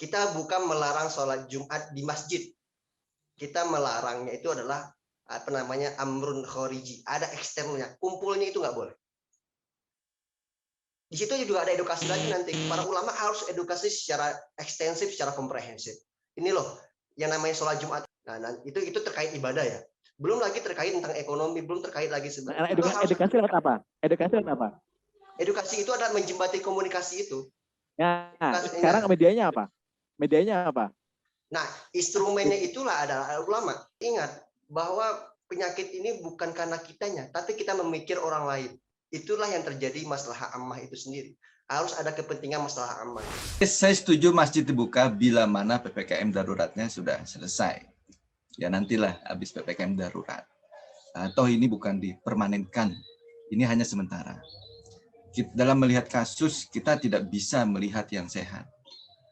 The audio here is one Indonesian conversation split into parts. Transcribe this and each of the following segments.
Kita bukan melarang sholat Jumat di masjid. Kita melarangnya itu adalah amrun khariji. Ada eksternalnya. Kumpulnya itu nggak boleh. Di situ juga ada edukasi lagi nanti. Para ulama harus edukasi secara ekstensif, secara komprehensif. Ini loh, yang namanya sholat Jumat. Nah, itu terkait ibadah ya. Belum lagi terkait tentang ekonomi, belum terkait lagi sebenarnya. Edukasi lewat apa? Edukasi lewat apa? Edukasi itu adalah menjembati komunikasi itu. Ya, sekarang medianya apa? Medianya apa? Nah, instrumennya itulah adalah ulama. Ingat bahwa penyakit ini bukan karena kitanya, tapi kita memikir orang lain. Itulah yang terjadi masalah ammah itu sendiri. Harus ada kepentingan masalah ammah. Saya setuju masjid dibuka bila mana PPKM daruratnya sudah selesai. Ya nantilah habis PPKM darurat. Atau ini bukan dipermanenkan, ini hanya sementara. Dalam melihat kasus, kita tidak bisa melihat yang sehat.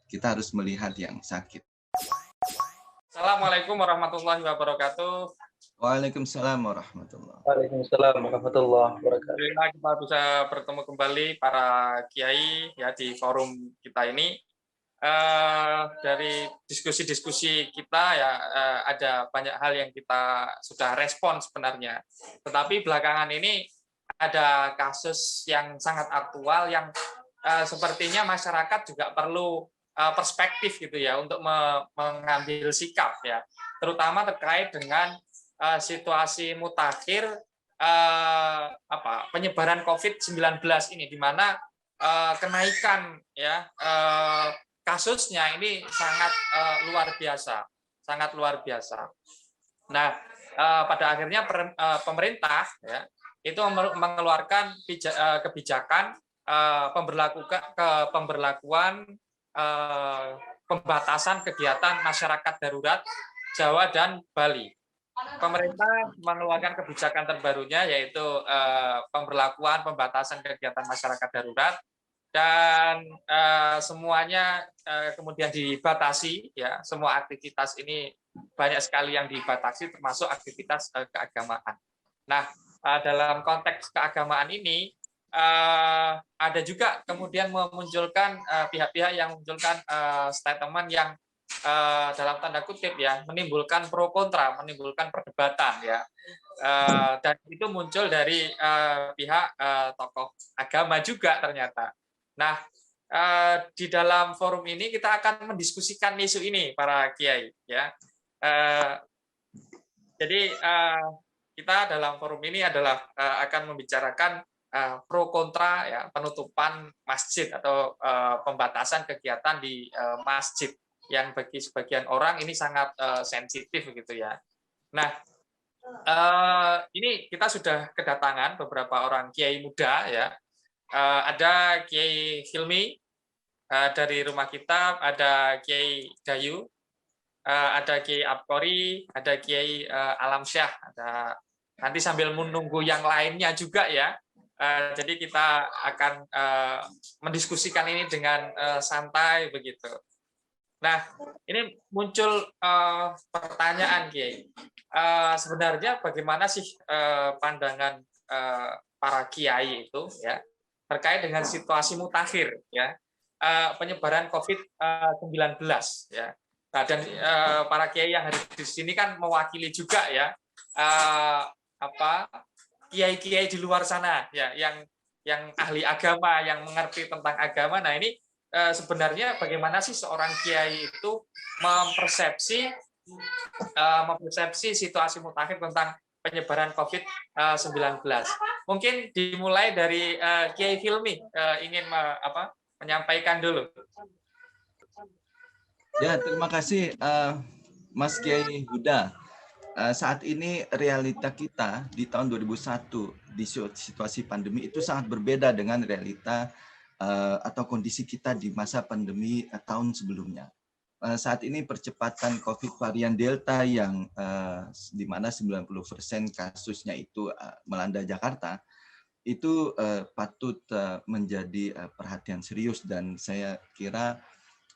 Kita harus melihat yang sakit. Assalamualaikum warahmatullahi wabarakatuh. Waalaikumsalam warahmatullahi wabarakatuh. Waalaikumsalam warahmatullahi wabarakatuh. Alhamdulillah kita bisa bertemu kembali para kiai ya di forum kita ini. Dari diskusi-diskusi kita ya ada banyak hal yang kita sudah respon sebenarnya. Tetapi belakangan ini ada kasus yang sangat aktual yang sepertinya masyarakat juga perlu perspektif gitu ya untuk mengambil sikap ya, terutama terkait dengan situasi mutakhir penyebaran COVID-19 ini, di mana kenaikan ya kasusnya ini sangat luar biasa. Nah, pada akhirnya pemerintah ya itu mengeluarkan kebijakan pemberlakuan pembatasan kegiatan masyarakat darurat Jawa dan Bali. Pemerintah mengeluarkan kebijakan terbarunya yaitu pemberlakuan pembatasan kegiatan masyarakat darurat, dan semuanya kemudian dibatasi ya, semua aktivitas ini banyak sekali yang dibatasi termasuk aktivitas keagamaan. Nah, dalam konteks keagamaan ini ada juga kemudian memunculkan pihak-pihak yang memunculkan statement yang dalam tanda kutip ya menimbulkan pro kontra, menimbulkan perdebatan ya, dan itu muncul dari pihak tokoh agama juga ternyata. Nah, di dalam forum ini kita akan mendiskusikan isu ini para kiai ya. Jadi kita dalam forum ini adalah akan membicarakan pro kontra ya penutupan masjid atau pembatasan kegiatan di masjid yang bagi sebagian orang ini sangat sensitif gitu ya. Nah, ini kita sudah kedatangan beberapa orang kiai muda ya. Ada Kiai Hilmi dari rumah kita, ada Kiai Dayu, ada Kiai Abkori, ada Kiai Alamsyah. Ada nanti sambil menunggu yang lainnya juga ya. Jadi kita akan mendiskusikan ini dengan santai begitu. Nah, ini muncul pertanyaan Kiai. Sebenarnya bagaimana sih pandangan para kiai itu ya terkait dengan situasi mutakhir ya, penyebaran COVID-19 ya. Nah, dan para kiai yang hadir di sini kan mewakili juga ya kiai-kiai di luar sana ya, yang ahli agama, yang mengerti tentang agama. Nah, ini sebenarnya bagaimana sih seorang kiai itu mempersepsi situasi mutakhir tentang penyebaran COVID-19. Mungkin dimulai dari Kiai Hilmi ingin menyampaikan dulu. Ya, terima kasih Mas Kiai Huda. Saat ini realita kita di tahun 2001 di situasi pandemi itu sangat berbeda dengan realita atau kondisi kita di masa pandemi tahun sebelumnya. Saat ini percepatan COVID varian Delta yang di mana 90% kasusnya itu melanda Jakarta, itu patut menjadi perhatian serius, dan saya kira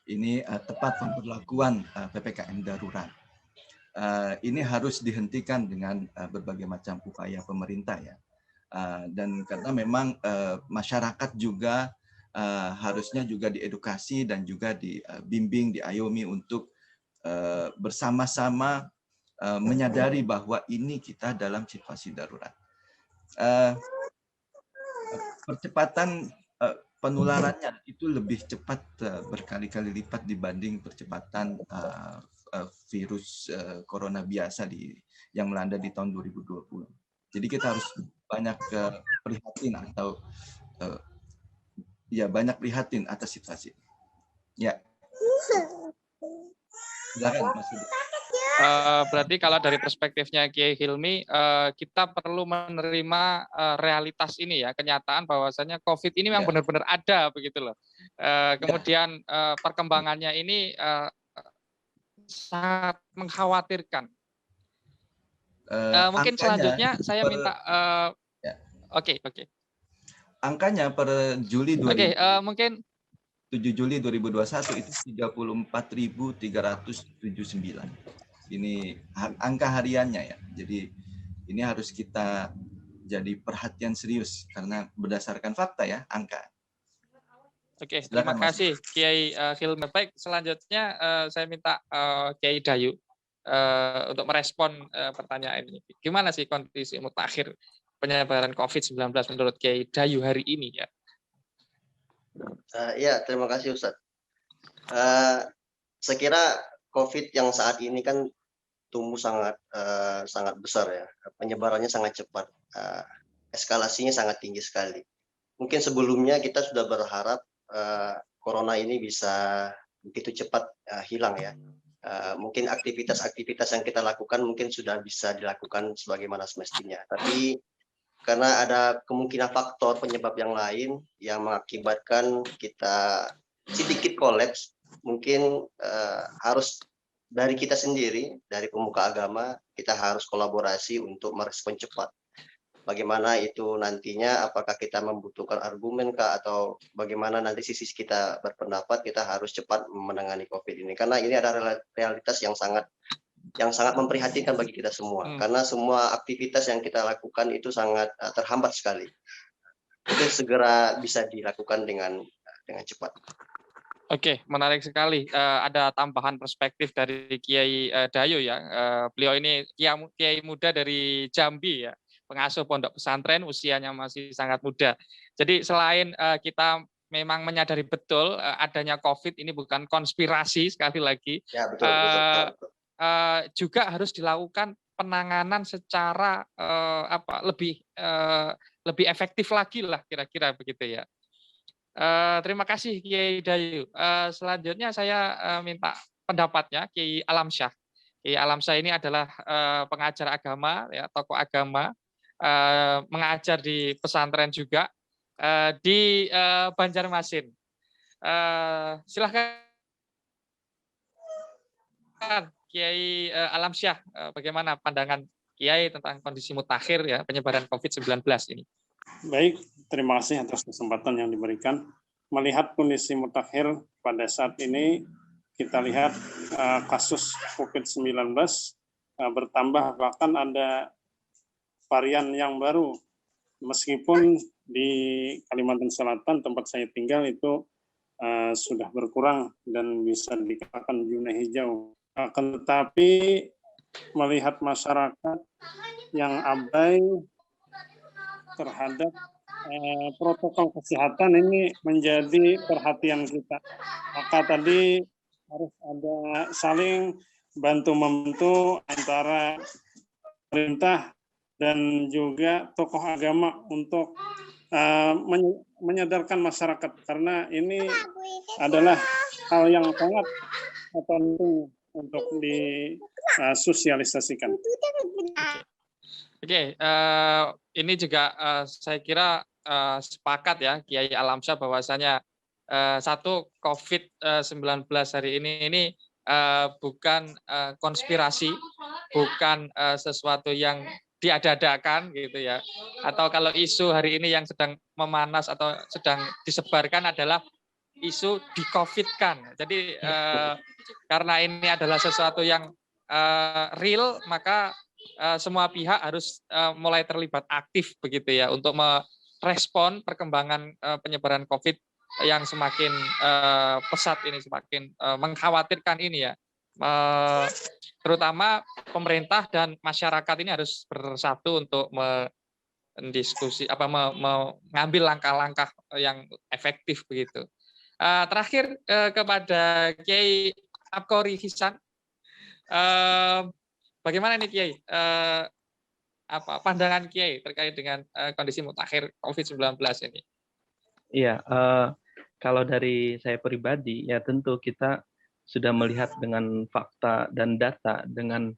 ini tepat pemberlakuan PPKM darurat. Ini harus dihentikan dengan berbagai macam upaya pemerintah ya. Dan karena memang masyarakat juga harusnya juga diedukasi dan juga dibimbing, diayomi untuk bersama-sama menyadari bahwa ini kita dalam situasi darurat. Percepatan penularannya itu lebih cepat berkali-kali lipat dibanding percepatan virus corona biasa yang melanda di tahun 2020. Jadi kita harus banyak prihatin atau banyak prihatin atas situasi. Ya. Silakan Mas Budi. Berarti kalau dari perspektifnya Kiai Hilmi, kita perlu menerima realitas ini ya, kenyataan bahwasanya COVID ini memang benar-benar ada begitu loh. Kemudian perkembangannya ini sangat mengkhawatirkan. Mungkin selanjutnya saya minta oke. Angkanya per Juli mungkin 7 Juli 2021 itu 34.379. Ini angka hariannya ya. Jadi ini harus kita jadi perhatian serius karena berdasarkan fakta ya, angka. Oke, terima kasih Kiai Hilmi. Baik, selanjutnya saya minta Kiai Dayu untuk merespon pertanyaan ini. Gimana sih kondisi mutakhir penyebaran COVID-19 menurut Kiai Dayu hari ini ya? Ya, terima kasih Ustadz. Saya kira COVID yang saat ini kan tumbuh sangat besar ya, penyebarannya sangat cepat, eskalasinya sangat tinggi sekali. Mungkin sebelumnya kita sudah berharap corona ini bisa begitu cepat hilang ya. Mungkin aktivitas-aktivitas yang kita lakukan mungkin sudah bisa dilakukan sebagaimana semestinya. Tapi karena ada kemungkinan faktor penyebab yang lain yang mengakibatkan kita sedikit kolaps, mungkin harus dari kita sendiri, dari pemuka agama, kita harus kolaborasi untuk merespon cepat. Bagaimana itu nantinya, apakah kita membutuhkan argumen kah, atau bagaimana nanti sisi kita berpendapat, kita harus cepat menangani COVID ini. Karena ini adalah realitas yang sangat memprihatinkan bagi kita semua, karena semua aktivitas yang kita lakukan itu sangat terhambat sekali. Itu segera bisa dilakukan dengan cepat. Oke, menarik sekali. Ada tambahan perspektif dari Kiai Dayu ya. Beliau ini Kiai muda dari Jambi ya, pengasuh pondok pesantren, usianya masih sangat muda. Jadi selain kita memang menyadari betul adanya COVID ini bukan konspirasi sekali lagi. Ya, betul. Juga harus dilakukan penanganan secara lebih efektif lagi lah kira-kira begitu ya. Terima kasih Kiai Dayu. Selanjutnya saya minta pendapatnya Kiai Alamsyah. Kiai Alamsyah ini adalah pengajar agama ya, tokoh agama, mengajar di pesantren juga di Banjarmasin. Silahkan Kiai Alamsyah, bagaimana pandangan Kiai tentang kondisi mutakhir ya penyebaran COVID-19 ini? Baik, terima kasih atas kesempatan yang diberikan. Melihat kondisi mutakhir pada saat ini, kita lihat kasus COVID-19 bertambah, bahkan ada varian yang baru. Meskipun di Kalimantan Selatan tempat saya tinggal itu sudah berkurang dan bisa dikatakan zona hijau. Akan tetapi melihat masyarakat yang abai terhadap protokol kesehatan ini menjadi perhatian kita. Maka tadi harus ada saling bantu-membantu antara pemerintah dan juga tokoh agama untuk menyadarkan masyarakat, karena ini adalah hal yang sangat penting untuk disosialisasikan. Oke, ini juga saya kira sepakat ya Kiai Alamsyah bahwasanya satu COVID-19 hari ini bukan konspirasi, bukan sesuatu yang diada-adakan gitu ya. Atau kalau isu hari ini yang sedang memanas atau sedang disebarkan adalah isu di-COVID-kan. Jadi karena ini adalah sesuatu yang real, maka semua pihak harus mulai terlibat aktif begitu ya untuk merespon perkembangan penyebaran COVID yang semakin pesat ini, semakin mengkhawatirkan ini ya. Terutama pemerintah dan masyarakat ini harus bersatu untuk mendiskusi mengambil langkah-langkah yang efektif begitu. Terakhir kepada Kiai Abqori Hisan, bagaimana nih Kiai? Pandangan Kiai terkait dengan kondisi mutakhir COVID-19 ini? Iya, kalau dari saya pribadi ya tentu kita sudah melihat dengan fakta dan data dengan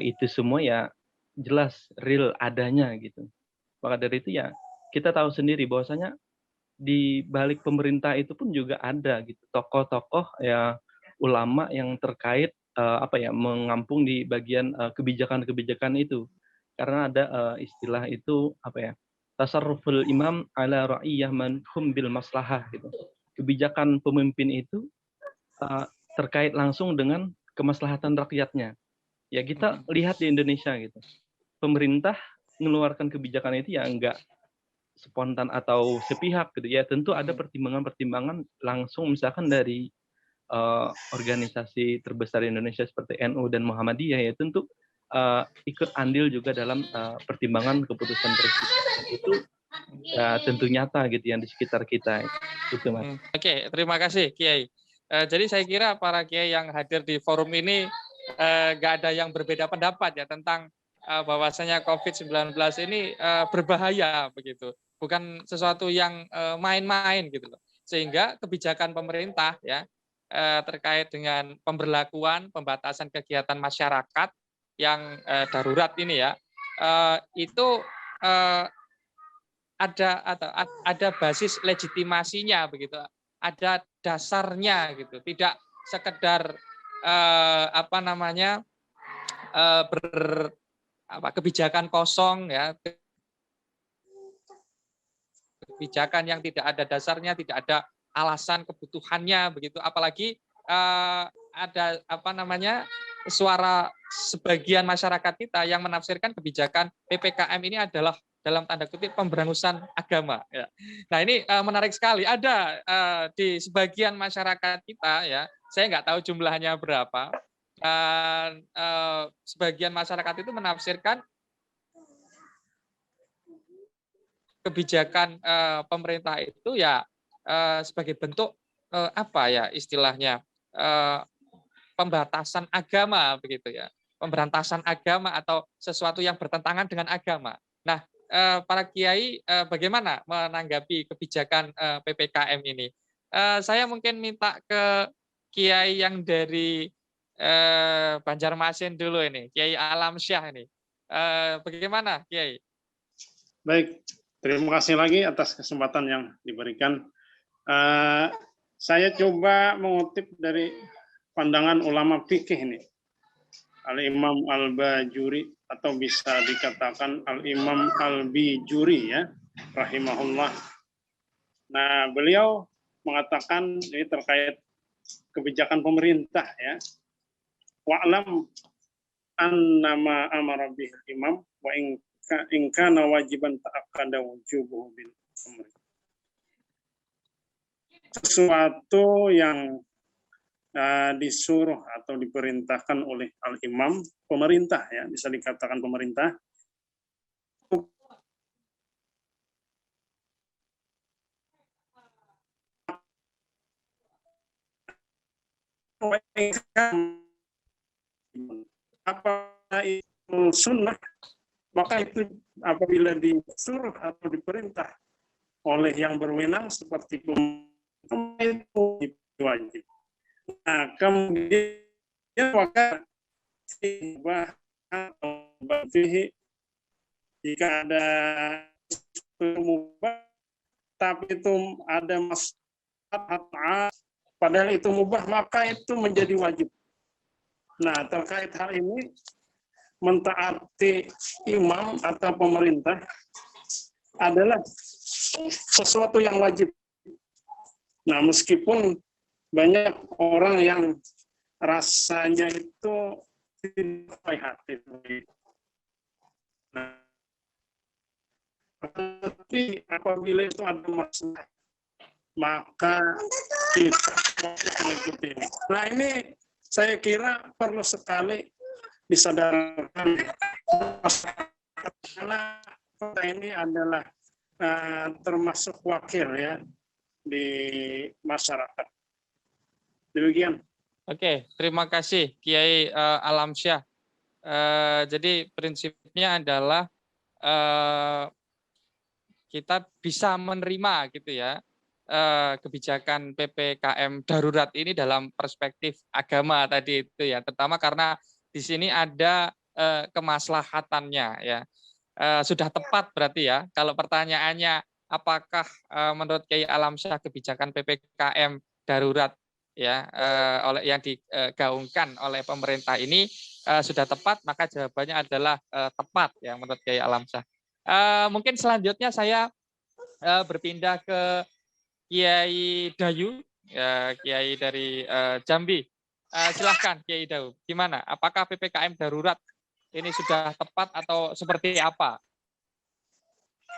itu semua ya jelas real adanya gitu. Maka dari itu ya kita tahu sendiri bahwasanya di balik pemerintah itu pun juga ada gitu tokoh-tokoh ya ulama yang terkait mengampung di bagian kebijakan-kebijakan itu. Karena ada istilah itu tasarruful imam ala ra'iyah man hum bil maslahah gitu. Kebijakan pemimpin itu terkait langsung dengan kemaslahatan rakyatnya. Ya kita lihat di Indonesia gitu. Pemerintah mengeluarkan kebijakan itu ya enggak spontan atau sepihak gitu ya, tentu ada pertimbangan-pertimbangan langsung misalkan dari organisasi terbesar di Indonesia seperti NU dan Muhammadiyah ya tentu ikut andil juga dalam pertimbangan keputusan presiden itu tentu nyata gitu yang di sekitar kita itu Mas. Oke, terima kasih Kiai. Jadi saya kira para Kiai yang hadir di forum ini nggak ada yang berbeda pendapat ya tentang bahwasanya COVID-19 ini berbahaya begitu. Bukan sesuatu yang main-main gitu loh. Sehingga kebijakan pemerintah ya terkait dengan pemberlakuan pembatasan kegiatan masyarakat yang darurat ini ya itu ada basis legitimasinya begitu. Ada dasarnya gitu. Tidak sekedar kebijakan kosong ya, kebijakan yang tidak ada dasarnya, tidak ada alasan kebutuhannya begitu, apalagi ada suara sebagian masyarakat kita yang menafsirkan kebijakan PPKM ini adalah dalam tanda kutip pemberangusan agama ya. Nah ini menarik sekali, ada di sebagian masyarakat kita ya, saya nggak tahu jumlahnya berapa, sebagian masyarakat itu menafsirkan kebijakan pemerintah itu ya sebagai bentuk istilahnya pembatasan agama begitu ya, pemberantasan agama atau sesuatu yang bertentangan dengan agama. Nah, para kiai bagaimana menanggapi kebijakan PPKM ini? Saya mungkin minta ke kiai yang dari Banjarmasin dulu ini, Kiai Alamsyah ini. Bagaimana Kiai? Baik, terima kasih lagi atas kesempatan yang diberikan. Saya coba mengutip dari pandangan ulama fikih ini, Al-Imam Al-Bajuri atau bisa dikatakan Al-Imam Al-Bijuri ya, rahimahullah. Nah, beliau mengatakan ini terkait kebijakan pemerintah ya. Wa'lam annama amara bihil imam wa in kana wajiban ta'akkada wujubuhu bil amri. Sesuatu yang disuruh atau diperintahkan oleh al-imam, pemerintah ya, bisa dikatakan pemerintah, apa itu sunnah, maka itu apabila disuruh atau diperintah oleh yang berwenang seperti pemerintah itu wajib. Nah, kemudian maka jika ada mubah tapi itu ada maslahat padahal itu mubah, maka itu menjadi wajib. Nah, terkait hal ini mentaati imam atau pemerintah adalah sesuatu yang wajib. Nah, meskipun banyak orang yang rasanya itu tidak baik hati. Nah, tapi apabila itu ada masalah, maka kita mengikuti. Nah, ini saya kira perlu sekali disadarkan karena kita ini adalah termasuk wakil ya di masyarakat. Demikian. Oke, terima kasih Kiai Alamsyah. Jadi prinsipnya adalah kita bisa menerima gitu ya kebijakan PPKM darurat ini dalam perspektif agama tadi itu ya, terutama karena di sini ada kemaslahatannya ya. Sudah tepat berarti ya kalau pertanyaannya apakah menurut Kiai Alamsyah kebijakan PPKM darurat ya oleh yang digaungkan oleh pemerintah ini sudah tepat, maka jawabannya adalah tepat ya menurut Kiai Alamsyah. Mungkin selanjutnya saya berpindah ke Kiai Dayu, ya, Kiai dari Jambi. Silahkan Kiai Dayu, gimana? Apakah PPKM darurat ini sudah tepat atau seperti apa?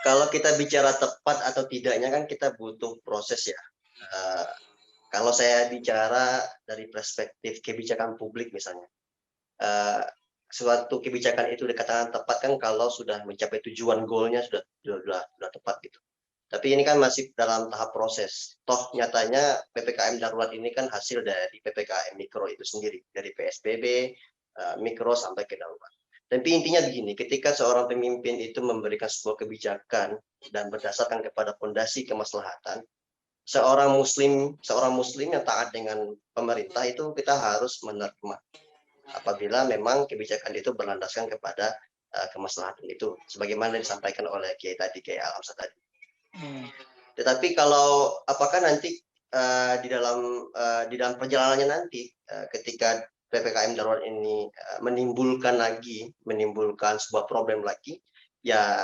Kalau kita bicara tepat atau tidaknya kan kita butuh proses ya. Kalau saya bicara dari perspektif kebijakan publik misalnya, suatu kebijakan itu dikatakan tepat kan kalau sudah mencapai tujuan goalnya sudah tepat gitu. Tapi ini kan masih dalam tahap proses. Toh nyatanya PPKM darurat ini kan hasil dari PPKM mikro itu sendiri, dari PSBB mikro sampai ke darurat. Tapi intinya begini, ketika seorang pemimpin itu memberikan sebuah kebijakan dan berdasarkan kepada fondasi kemaslahatan, seorang muslim yang taat dengan pemerintah itu kita harus menerima apabila memang kebijakan itu berlandaskan kepada kemaslahatan itu sebagaimana disampaikan oleh Kiai Alamsyah tadi. Tetapi kalau apakah nanti di dalam perjalanannya nanti ketika PPKM darurat ini menimbulkan sebuah problem lagi, ya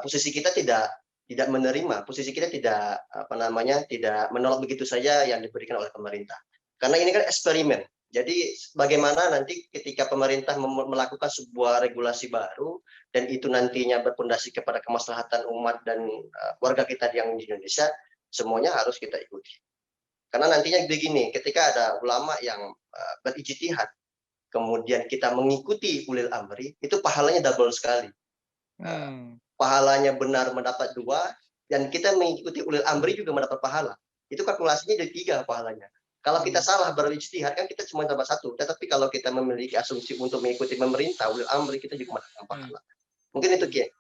posisi kita tidak menerima, posisi kita tidak menolak begitu saja yang diberikan oleh pemerintah. Karena ini kan eksperimen. Jadi bagaimana nanti ketika pemerintah melakukan sebuah regulasi baru dan itu nantinya berpondasi kepada kemaslahatan umat dan warga kita yang di Indonesia, semuanya harus kita ikuti. Karena nantinya begini, ketika ada ulama yang berijtihad, kemudian kita mengikuti ulil amri, itu pahalanya double sekali. Pahalanya benar mendapat 2, dan kita mengikuti ulil amri juga mendapat pahala. Itu kalkulasinya ada 3 pahalanya. Kalau kita salah berijtihad kan kita cuma dapat 1, tetapi kalau kita memiliki asumsi untuk mengikuti pemerintah ulil amri, kita juga mendapatkan pahala. Mungkin itu Kiai.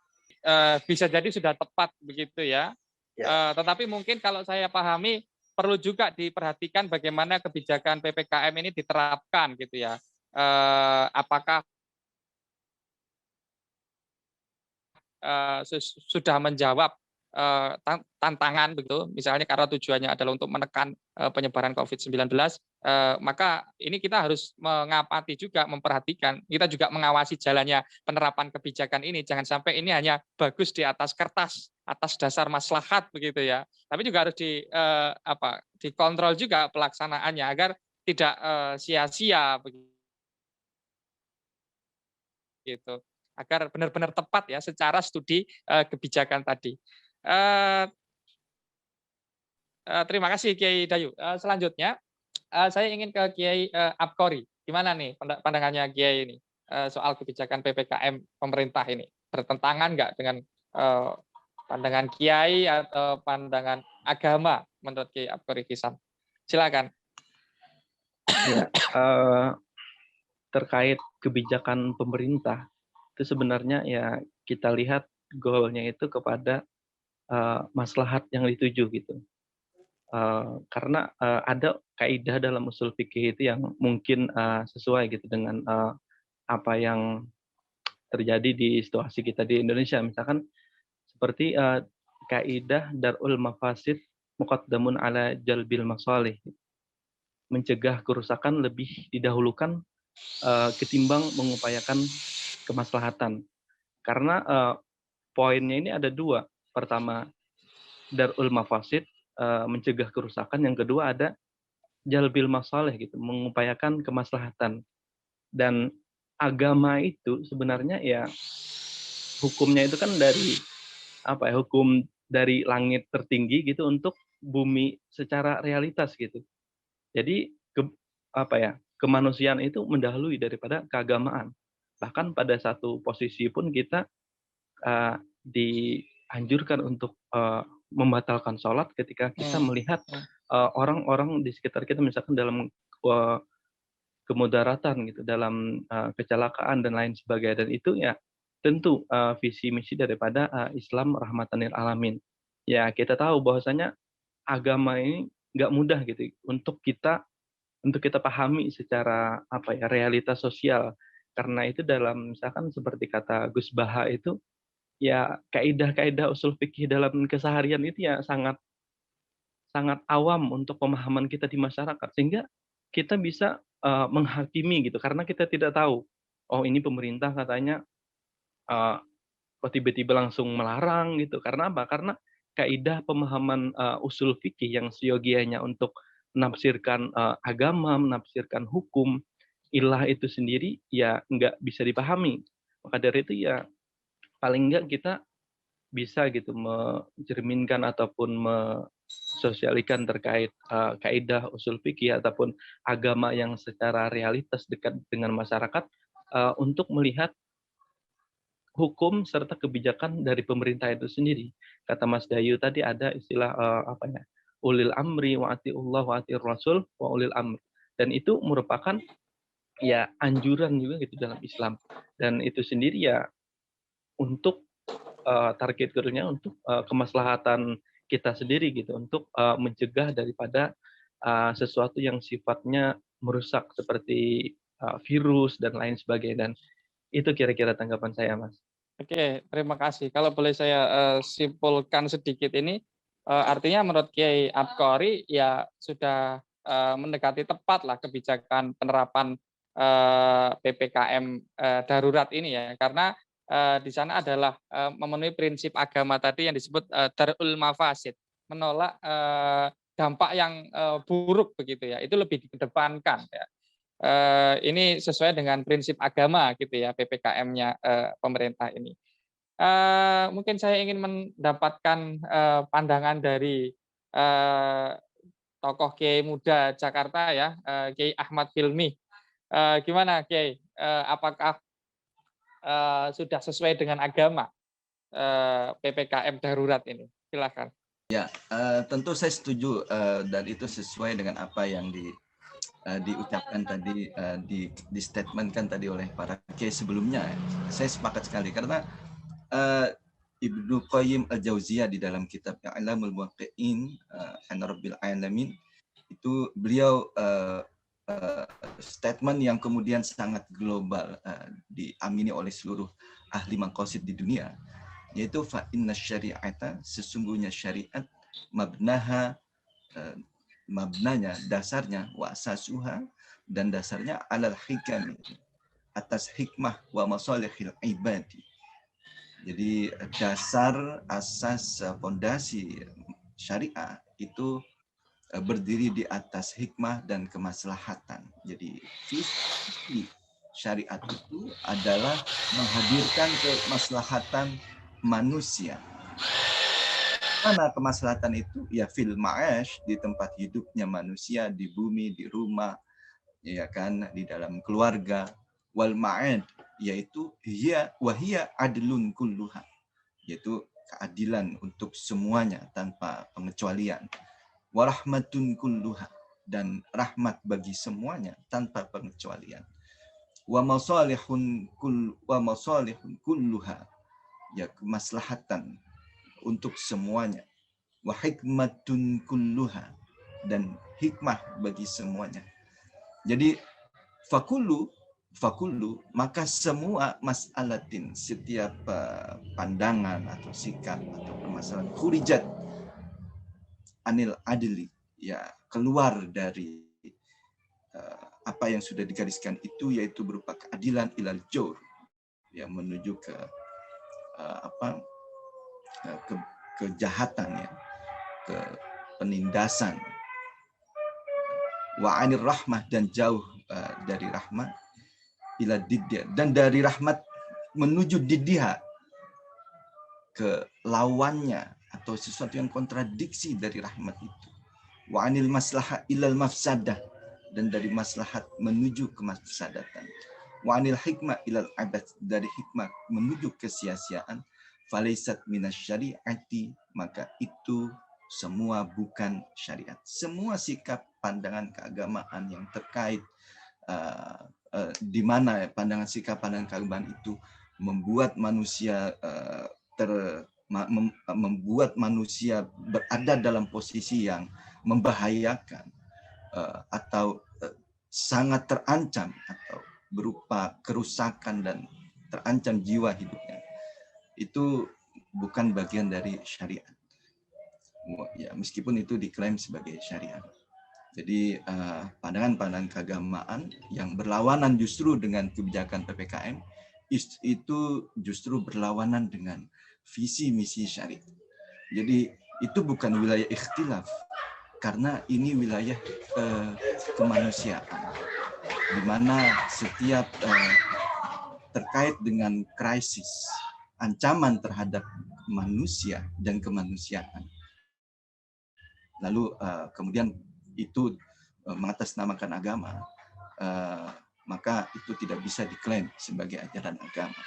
Bisa jadi sudah tepat begitu ya. Tetapi mungkin kalau saya pahami perlu juga diperhatikan bagaimana kebijakan PPKM ini diterapkan gitu ya. Apakah sudah menjawab tantangan begitu, misalnya karena tujuannya adalah untuk menekan penyebaran COVID-19, maka ini kita harus mengamati juga, memperhatikan, kita juga mengawasi jalannya penerapan kebijakan ini, jangan sampai ini hanya bagus di atas kertas, atas dasar maslahat begitu ya, tapi juga harus dikontrol juga pelaksanaannya agar tidak sia-sia begitu, agar benar-benar tepat ya secara studi kebijakan tadi. Terima kasih Kiai Dayu. Selanjutnya saya ingin ke Kiai Abqori. Gimana nih pandangannya Kiai ini soal kebijakan PPKM pemerintah ini? Bertentangan nggak dengan pandangan Kiai atau pandangan agama menurut Kiai Abqori Hisam? Silakan. Ya, terkait kebijakan pemerintah itu sebenarnya ya kita lihat goalnya itu kepada maslahat yang dituju gitu. Karena ada kaidah dalam usul fikih itu yang mungkin sesuai gitu dengan apa yang terjadi di situasi kita di Indonesia. Misalkan seperti kaidah darul mafasid muqaddamun ala jalbil masalih. Mencegah kerusakan lebih didahulukan ketimbang mengupayakan kemaslahatan. Karena poinnya ini ada 2. Pertama, darul mafasid, mencegah kerusakan. Yang kedua ada jalbil masalih gitu, mengupayakan kemaslahatan. Dan agama itu sebenarnya ya hukumnya itu kan dari hukum dari langit tertinggi gitu untuk bumi secara realitas gitu. Jadi kemanusiaan itu mendahului daripada keagamaan. Bahkan pada satu posisi pun kita dianjurkan untuk membatalkan sholat ketika kita melihat orang-orang di sekitar kita misalkan dalam kemudaratan gitu, dalam kecelakaan dan lain sebagainya. Dan itu ya tentu visi misi daripada Islam rahmatan lil alamin. Ya kita tahu bahwasanya agama ini nggak mudah gitu untuk kita pahami secara realitas sosial. Karena itu dalam misalkan seperti kata Gus Baha itu ya kaidah-kaidah usul fikih dalam keseharian itu ya sangat awam untuk pemahaman kita di masyarakat, sehingga kita bisa menghakimi gitu karena kita tidak tahu, oh ini pemerintah katanya kok tiba-tiba langsung melarang gitu. Karena apa? Karena kaidah pemahaman usul fikih yang siogianya untuk menafsirkan agama, menafsirkan hukum ilah itu sendiri ya nggak bisa dipahami. Maka dari itu ya paling nggak kita bisa gitu mencerminkan ataupun sosialikan terkait kaidah usul fikih ataupun agama yang secara realitas dekat dengan masyarakat untuk melihat hukum serta kebijakan dari pemerintah itu sendiri. Kata Mas Dayu tadi ada istilah ulil amri wa atiullah wa atir rasul wa ulil amri, dan itu merupakan ya anjuran juga gitu dalam Islam, dan itu sendiri ya untuk target goalnya untuk kemaslahatan kita sendiri gitu, untuk mencegah daripada sesuatu yang sifatnya merusak seperti virus dan lain sebagainya. Dan itu kira-kira tanggapan saya, Mas. Oke, terima kasih. Kalau boleh saya simpulkan sedikit ini, artinya menurut Kiai Adqori ya sudah mendekati tepat lah kebijakan penerapan PPKM darurat ini ya, karena di sana adalah memenuhi prinsip agama tadi yang disebut darul mafasid, menolak dampak yang buruk begitu ya, itu lebih dikedepankan ya. Ini sesuai dengan prinsip agama gitu ya, PPKM-nya pemerintah ini. Mungkin saya ingin mendapatkan pandangan dari tokoh Kiai muda Jakarta ya, Kiai Ahmad Hilmi. Gimana Kiai? Apakah sudah sesuai dengan agama PPKM darurat ini? Silakan. Ya, tentu saya setuju dan itu sesuai dengan apa yang diucapkan tadi, di statementkan tadi oleh para kiai sebelumnya. Saya sepakat sekali karena Ibnu Qayyim al-Jauziyah di dalam kitab I'lamul Muwaqqi'in an Rabbil Alamin itu beliau statement yang kemudian sangat global, diamini oleh seluruh ahli maqasid di dunia, yaitu fa inna syari'ata, sesungguhnya syariat, mabnanya, dasarnya, wa asasuha, dan dasarnya alal hikam, atas hikmah wa masalihil ibadi. Jadi dasar, asas, fondasi syariah itu berdiri di atas hikmah dan kemaslahatan. Jadi visi syariat itu adalah menghadirkan kemaslahatan manusia. Mana kemaslahatan itu? Ya fil ma'ash, di tempat hidupnya manusia, di bumi, di rumah, ya kan, di dalam keluarga. Wal ma'ad, yaitu wahia adlun kulluha, yaitu keadilan untuk semuanya tanpa pengecualian. Warahmatun kulluha, dan rahmat bagi semuanya tanpa pengecualian. Wa masalihun kulluha, ya kemaslahatan untuk semuanya. Wa hikmatun kulluha, dan hikmah bagi semuanya. Jadi fakullu, maka semua mas'alatin, setiap pandangan atau sikap atau permasalahan khurijat anil adli, ya keluar dari apa yang sudah digariskan itu, yaitu berupa keadilan ilal jawr, ya menuju ke kejahatan, ya, ke penindasan. Wa anir rahmah, dan jauh dari rahmat, ila didya, dan dari rahmat menuju diddiha, ke lawannya atau sesuatu yang kontradiksi dari rahmat itu. Wa anil maslahah ilal mafsadah, dan dari maslahat menuju ke mafsadatan. Wa anil hikmah ilal abad, dari hikmah menuju kesia-siaan. Falaisat minas syariati, maka itu semua bukan syariat. Semua sikap pandangan keagamaan yang terkait di mana pandangan sikap pandangan keagamaan itu membuat manusia membuat manusia berada dalam posisi yang membahayakan atau sangat terancam atau berupa kerusakan dan terancam jiwa hidupnya, itu bukan bagian dari syariat. Ya, meskipun itu diklaim sebagai syariat. Jadi pandangan-pandangan keagamaan yang berlawanan justru dengan kebijakan PPKM itu justru berlawanan dengan visi misi syariat. Jadi itu bukan wilayah ikhtilaf, karena ini wilayah kemanusiaan, di mana setiap terkait dengan krisis, ancaman terhadap manusia dan kemanusiaan. Lalu kemudian itu mengatasnamakan agama, maka itu tidak bisa diklaim sebagai ajaran agama.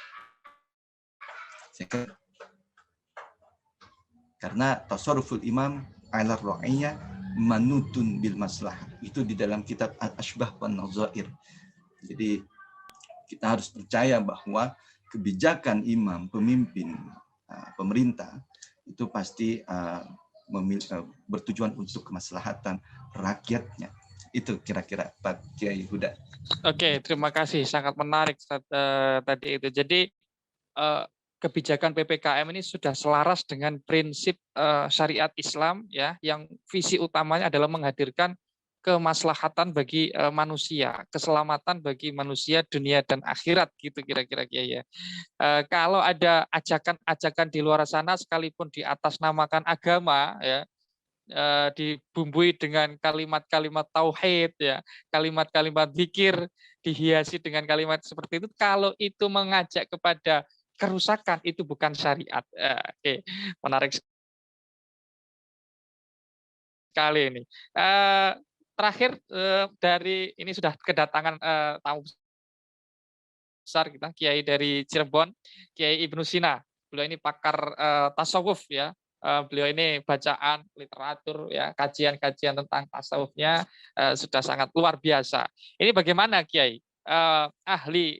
Karena tasarruful imam ala ra'iyah manutun bil maslahah. Itu di dalam kitab Al-Ashbah wan Nazair. Jadi kita harus percaya bahwa kebijakan imam, pemimpin, pemerintah itu pasti bertujuan untuk kemaslahatan rakyatnya. Itu kira-kira Pak Kiai Huda. Oke, terima kasih. Sangat menarik tadi itu. Jadi kebijakan PPKM ini sudah selaras dengan prinsip syariat Islam, ya, yang visi utamanya adalah menghadirkan kemaslahatan bagi manusia, keselamatan bagi manusia dunia dan akhirat, gitu kira-kira ya. Kalau ada ajakan-ajakan di luar sana sekalipun diatasnamakan agama, ya, dibumbui dengan kalimat-kalimat tauhid, ya, kalimat-kalimat zikir, dihiasi dengan kalimat seperti itu, kalau itu mengajak kepada kerusakan, itu bukan syariat. Oke, menarik sekali ini. Terakhir dari ini sudah kedatangan tamu besar kita, Kiai dari Cirebon, Kiai Ibnu Sina. Beliau ini pakar tasawuf, ya. Beliau ini bacaan literatur, ya, kajian-kajian tentang tasawufnya sudah sangat luar biasa. Ini bagaimana Kiai, ahli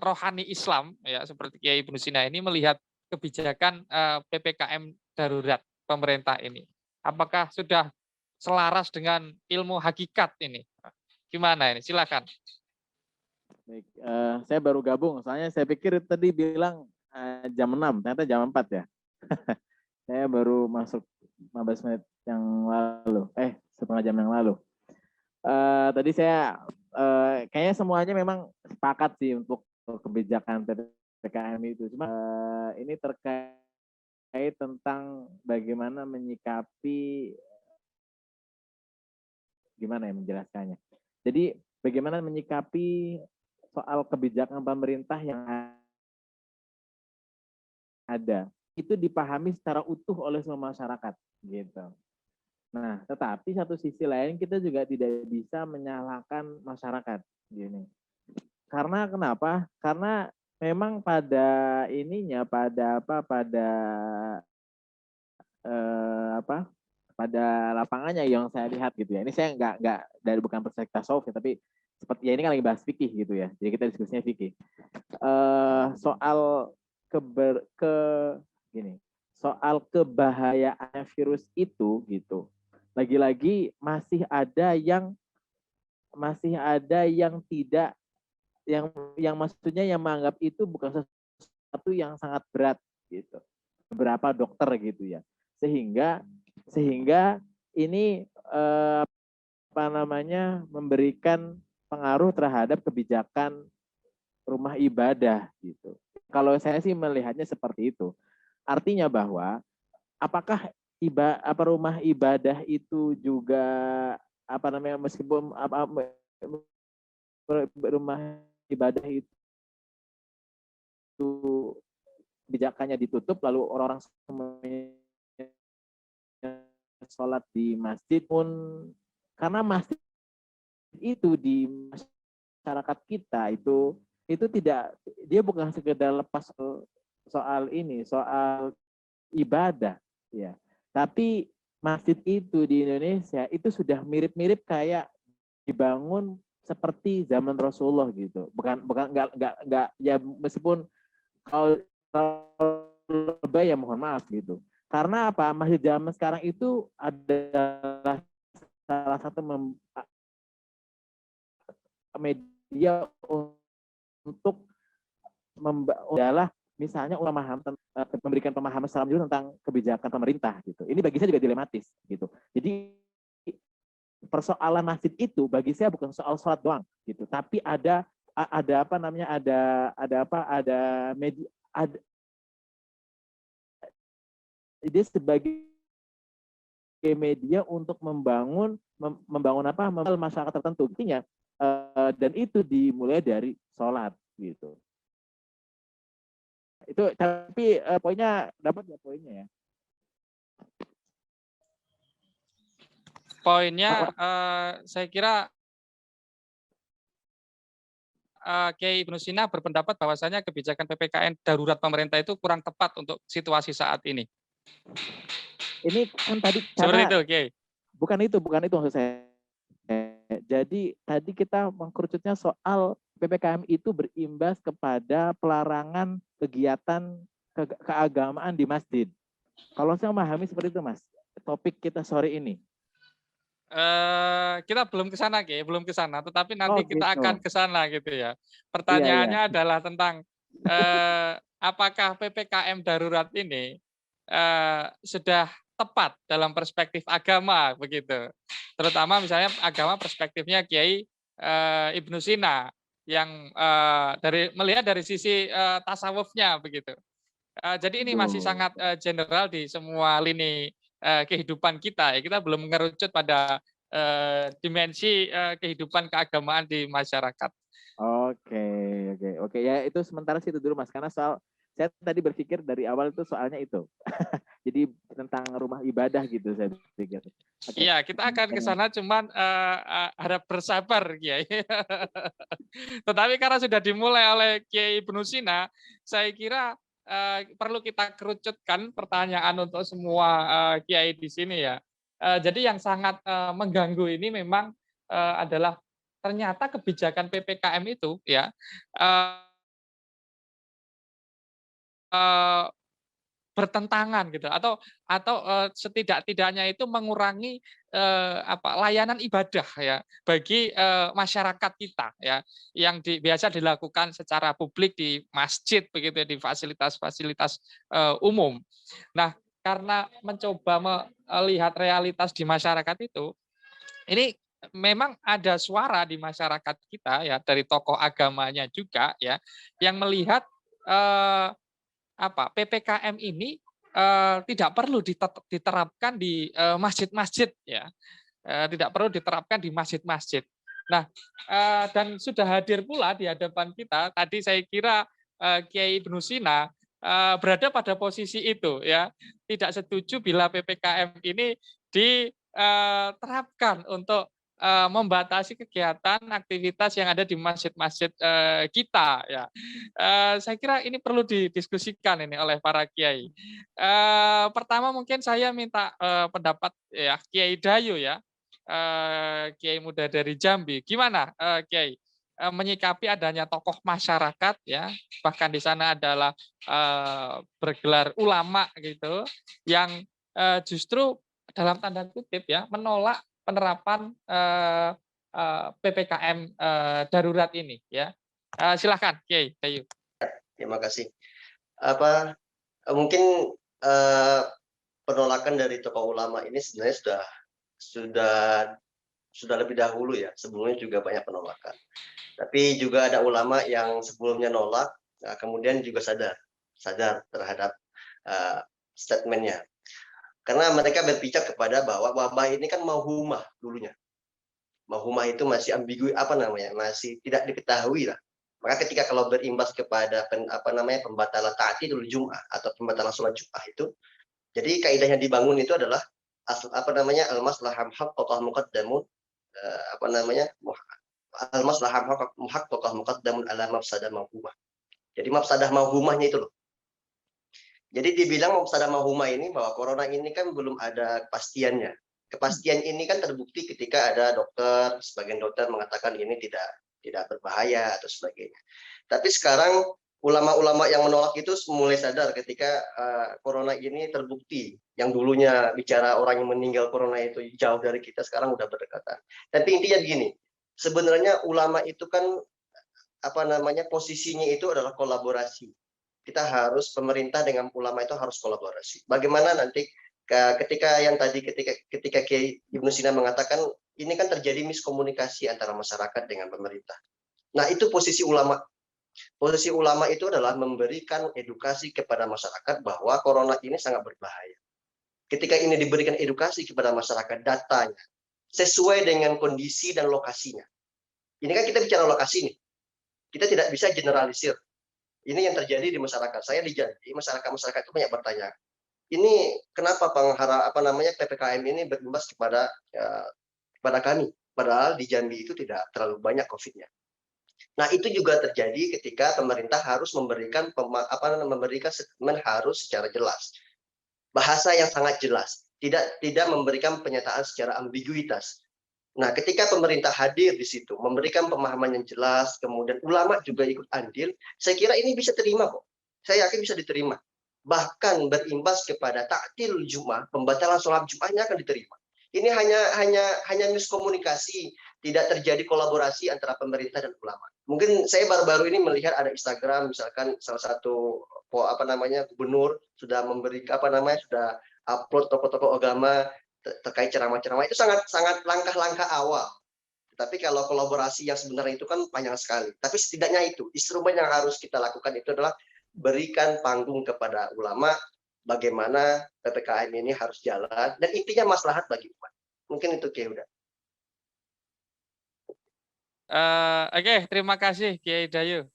rohani Islam, ya, seperti Kiai Ibnu Sina ini melihat kebijakan PPKM darurat pemerintah ini? Apakah sudah selaras dengan ilmu hakikat ini? Gimana ini? Silakan. Baik, saya baru gabung, soalnya saya pikir tadi bilang jam 6, ternyata jam 4 ya. Saya baru masuk 15 menit yang lalu, setengah jam yang lalu. Tadi saya kayaknya semuanya memang sepakat sih untuk kebijakan PPKM itu. Cuma ini terkait tentang bagaimana menyikapi, gimana ya menjelaskannya. Jadi bagaimana menyikapi soal kebijakan pemerintah yang ada itu dipahami secara utuh oleh semua masyarakat, gitu. Nah, tetapi satu sisi lain kita juga tidak bisa menyalahkan masyarakat, gini. Karena kenapa? Karena memang pada ininya, pada lapangannya yang saya lihat gitu ya. Ini saya nggak dari bukan perspektif tasawuf ya, tapi seperti ya ini kan lagi bahas fikih gitu ya. Jadi kita diskusinya fikih. Soal soal kebahayaan virus itu gitu. Lagi-lagi masih ada yang tidak, yang maksudnya yang menganggap itu bukan sesuatu yang sangat berat gitu. Beberapa dokter gitu ya. Sehingga ini memberikan pengaruh terhadap kebijakan rumah ibadah gitu. Kalau saya sih melihatnya seperti itu. Artinya bahwa apakah rumah ibadah itu juga meskipun rumah ibadah itu kebijakannya ditutup lalu orang-orang semuanya sholat di masjid pun, karena masjid itu di masyarakat kita itu tidak, dia bukan sekedar lepas soal ibadah, ya, tapi masjid itu di Indonesia itu sudah mirip-mirip kayak dibangun seperti zaman Rasulullah gitu, bukan nggak ya, meskipun kalau lebay ya mohon maaf gitu. Karena apa? Masjid zaman sekarang itu adalah salah satu media untuk adalah misalnya memberikan pemahaman secara menyeluruh tentang kebijakan pemerintah gitu. Ini bagi saya juga dilematis gitu. Jadi persoalan masjid itu bagi saya bukan soal sholat doang gitu, tapi ada apa namanya, ada media, dia sebagai media untuk membangun masyarakat tertentu, intinya, dan itu dimulai dari sholat gitu. Itu tapi poinnya dapat ya poinnya ya. Poinnya saya kira Kiai Ibnu Sina berpendapat bahwasanya kebijakan PPKM darurat pemerintah itu kurang tepat untuk situasi saat ini. Ini kan tadi Seperti itu, Kiai. Bukan itu maksud saya. Jadi tadi kita mengkerucutnya soal PPKM itu berimbas kepada pelarangan kegiatan keagamaan di masjid. Kalau saya memahami seperti itu, Mas, topik kita sore ini. Kita belum ke sana, Ki, belum ke sana, tetapi nanti kita gitu. akan ke sana gitu ya. Pertanyaannya Iya. adalah tentang apakah PPKM darurat ini sudah tepat dalam perspektif agama begitu. Terutama misalnya agama perspektifnya Kiai Ibnu Sina yang melihat dari sisi tasawufnya begitu. Jadi ini masih sangat general di semua lini kehidupan kita. Ya, kita belum mengerucut pada dimensi kehidupan keagamaan di masyarakat. Oke. Ya itu sementara sih itu dulu, Mas. Karena saya tadi berpikir dari awal itu soalnya itu. Jadi tentang rumah ibadah gitu saya pikir. Iya, kita akan ke sana, cuman harap bersabar, Kiai. Tetapi karena sudah dimulai oleh Kiai Ibnu Sina, saya kira perlu kita kerucutkan pertanyaan untuk semua kiai di sini ya. Jadi yang sangat mengganggu ini memang adalah ternyata kebijakan PPKM itu ya bertentangan gitu, atau setidak-tidaknya itu mengurangi layanan ibadah ya bagi masyarakat kita ya, yang biasa dilakukan secara publik di masjid begitu, di fasilitas-fasilitas umum. Nah, karena mencoba melihat realitas di masyarakat itu, ini memang ada suara di masyarakat kita ya, dari tokoh agamanya juga ya, yang melihat PPKM ini tidak perlu diterapkan di masjid-masjid ya, tidak perlu diterapkan di masjid-masjid. Nah, dan sudah hadir pula di hadapan kita tadi, saya kira Kiai Ibnu Sina berada pada posisi itu ya, tidak setuju bila PPKM ini diterapkan untuk membatasi kegiatan aktivitas yang ada di masjid-masjid kita ya. Saya kira ini perlu didiskusikan ini oleh para kiai. Pertama mungkin saya minta pendapat ya Kiai Dayu ya, kiai muda dari Jambi. Gimana Kiai menyikapi adanya tokoh masyarakat ya, bahkan di sana adalah bergelar ulama gitu, yang justru dalam tanda kutip ya menolak penerapan PPKM darurat ini ya. Silakan Kiai Dayu. Terima kasih. Mungkin penolakan dari tokoh ulama ini sebenarnya sudah lebih dahulu ya. Sebelumnya juga banyak penolakan. Tapi juga ada ulama yang sebelumnya nolak, kemudian juga sadar terhadap statementnya. Karena mereka berpijak kepada bahwa wabah ini kan mauhumah dulunya. Mauhumah itu masih ambigu, masih tidak diketahui lah. Maka ketika kalau berimbas kepada pembatalan ta'tilul Jum'ah atau pembatalan sholat Jum'ah itu, jadi kaidahnya dibangun itu adalah al-maslahah muhaqqaqah muqaddamun al-maslahah muhaqqaqah muqaddamun ala mafsadah mawhumah. Jadi mafsadah mawhumahnya itu loh. Jadi dibilang mafsadah mawhumah ini bahwa corona ini kan belum ada kepastiannya. Kepastian ini kan terbukti ketika ada dokter, sebagian dokter mengatakan ini tidak berbahaya atau sebagainya. Tapi sekarang ulama-ulama yang menolak itu mulai sadar ketika corona ini terbukti. Yang dulunya bicara orang yang meninggal corona itu jauh dari kita, sekarang udah berdekatan. Tapi intinya begini, sebenarnya ulama itu kan posisinya itu adalah kolaborasi. Kita harus, pemerintah dengan ulama itu harus kolaborasi. Bagaimana nanti ketika Kiai Ibnu Sina mengatakan ini kan terjadi miskomunikasi antara masyarakat dengan pemerintah. Nah, itu posisi ulama. Posisi ulama itu adalah memberikan edukasi kepada masyarakat bahwa corona ini sangat berbahaya. Ketika ini diberikan edukasi kepada masyarakat, datanya sesuai dengan kondisi dan lokasinya. Ini kan kita bicara lokasi nih. Kita tidak bisa generalisir. Ini yang terjadi di masyarakat. Saya di Jambi, masyarakat itu banyak bertanya, ini kenapa PPKM ini berimbas kepada kami, padahal di Jambi itu tidak terlalu banyak COVID-nya. Nah, itu juga terjadi ketika pemerintah harus memberikan statement harus secara jelas, bahasa yang sangat jelas, tidak memberikan pernyataan secara ambiguitas. Nah, ketika pemerintah hadir di situ, memberikan pemahaman yang jelas, kemudian ulama juga ikut andil, saya kira ini bisa terima kok. Saya yakin bisa diterima. Bahkan berimbas kepada ta'til Jumat, pembatalan sholat Jumatnya akan diterima. Ini hanya miskomunikasi, tidak terjadi kolaborasi antara pemerintah dan ulama. Mungkin saya baru-baru ini melihat ada Instagram, misalkan salah satu gubernur sudah sudah upload tokoh-tokoh agama terkait ceramah-ceramah, itu sangat langkah-langkah awal. Tapi kalau kolaborasi yang sebenarnya itu kan panjang sekali. Tapi setidaknya itu instrumen yang harus kita lakukan itu adalah berikan panggung kepada ulama, bagaimana PPKM ini harus jalan, dan intinya maslahat bagi umat. Mungkin itu Kiai udah. Oke, terima kasih Kiai Dayu.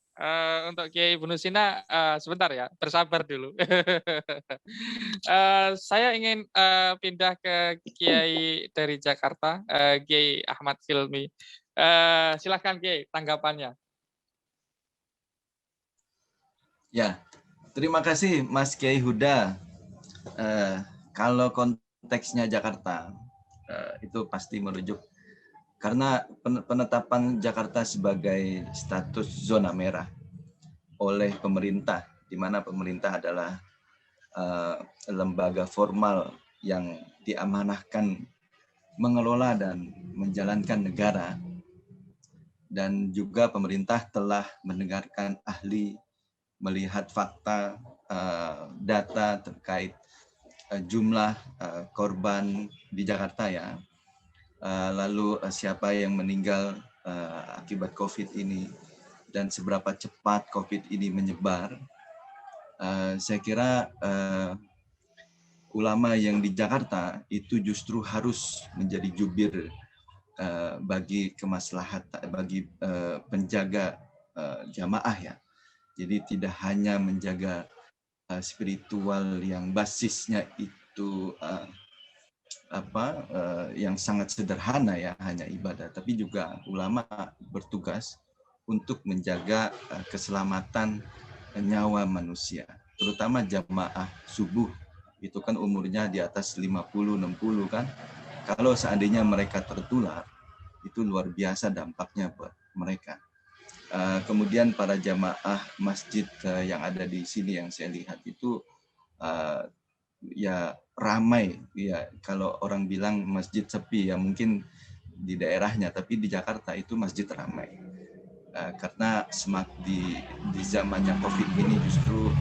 Untuk Kiai Ibnu Sina, sebentar ya, bersabar dulu. Saya ingin pindah ke Kiai dari Jakarta, Kiai Ahmad Hilmi. Silakan Kiai, tanggapannya. Ya, terima kasih Mas Kiai Huda. Kalau konteksnya Jakarta, itu pasti merujuk karena penetapan Jakarta sebagai status zona merah oleh pemerintah, di mana pemerintah adalah lembaga formal yang diamanahkan mengelola dan menjalankan negara, dan juga pemerintah telah mendengarkan ahli, melihat fakta, data terkait jumlah korban di Jakarta ya. Lalu siapa yang meninggal akibat COVID ini dan seberapa cepat COVID ini menyebar. Saya kira ulama yang di Jakarta itu justru harus menjadi jubir bagi kemaslahatan, bagi penjaga jamaah ya. Jadi tidak hanya menjaga spiritual yang basisnya itu yang sangat sederhana ya, hanya ibadah, tapi juga ulama bertugas untuk menjaga keselamatan nyawa manusia, terutama jamaah subuh. Itu kan umurnya di atas 50-60 kan. Kalau seandainya mereka tertular, itu luar biasa dampaknya buat mereka. Kemudian para jamaah masjid yang ada di sini yang saya lihat itu ya ramai ya. Kalau orang bilang masjid sepi ya mungkin di daerahnya, tapi di Jakarta itu masjid ramai karena di zamannya COVID ini justru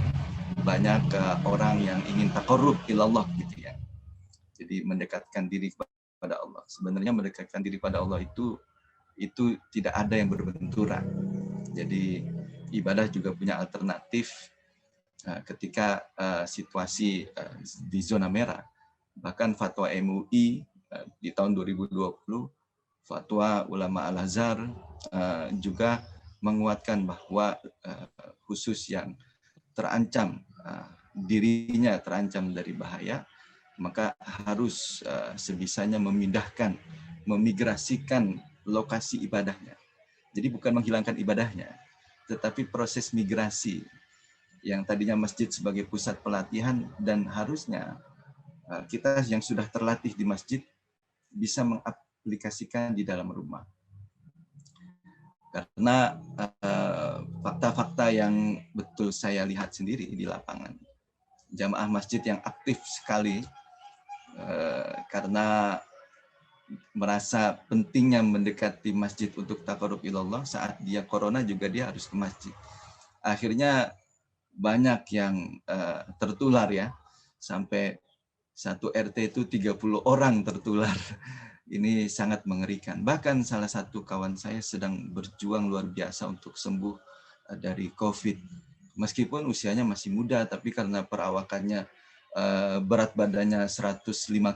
banyak orang yang ingin taqarrub ilallah gitu ya. Jadi mendekatkan diri kepada Allah. Sebenarnya mendekatkan diri pada Allah itu tidak ada yang berbenturan. Jadi ibadah juga punya alternatif ketika situasi di zona merah. Bahkan fatwa MUI di tahun 2020, fatwa ulama Al-Azhar juga menguatkan bahwa khusus yang terancam, dirinya terancam dari bahaya, maka harus sebisanya memindahkan, memigrasikan lokasi ibadahnya. Jadi bukan menghilangkan ibadahnya, tetapi proses migrasi yang tadinya masjid sebagai pusat pelatihan, dan harusnya kita yang sudah terlatih di masjid bisa mengaplikasikan di dalam rumah. Karena fakta-fakta yang betul saya lihat sendiri di lapangan, jamaah masjid yang aktif sekali karena merasa pentingnya mendekati masjid untuk taqarrub ilallah. Saat dia corona juga dia harus ke masjid. Akhirnya banyak yang tertular ya, sampai satu RT itu 30 orang tertular. Ini sangat mengerikan. Bahkan salah satu kawan saya sedang berjuang luar biasa untuk sembuh dari COVID. Meskipun usianya masih muda, tapi karena perawakannya berat badannya 105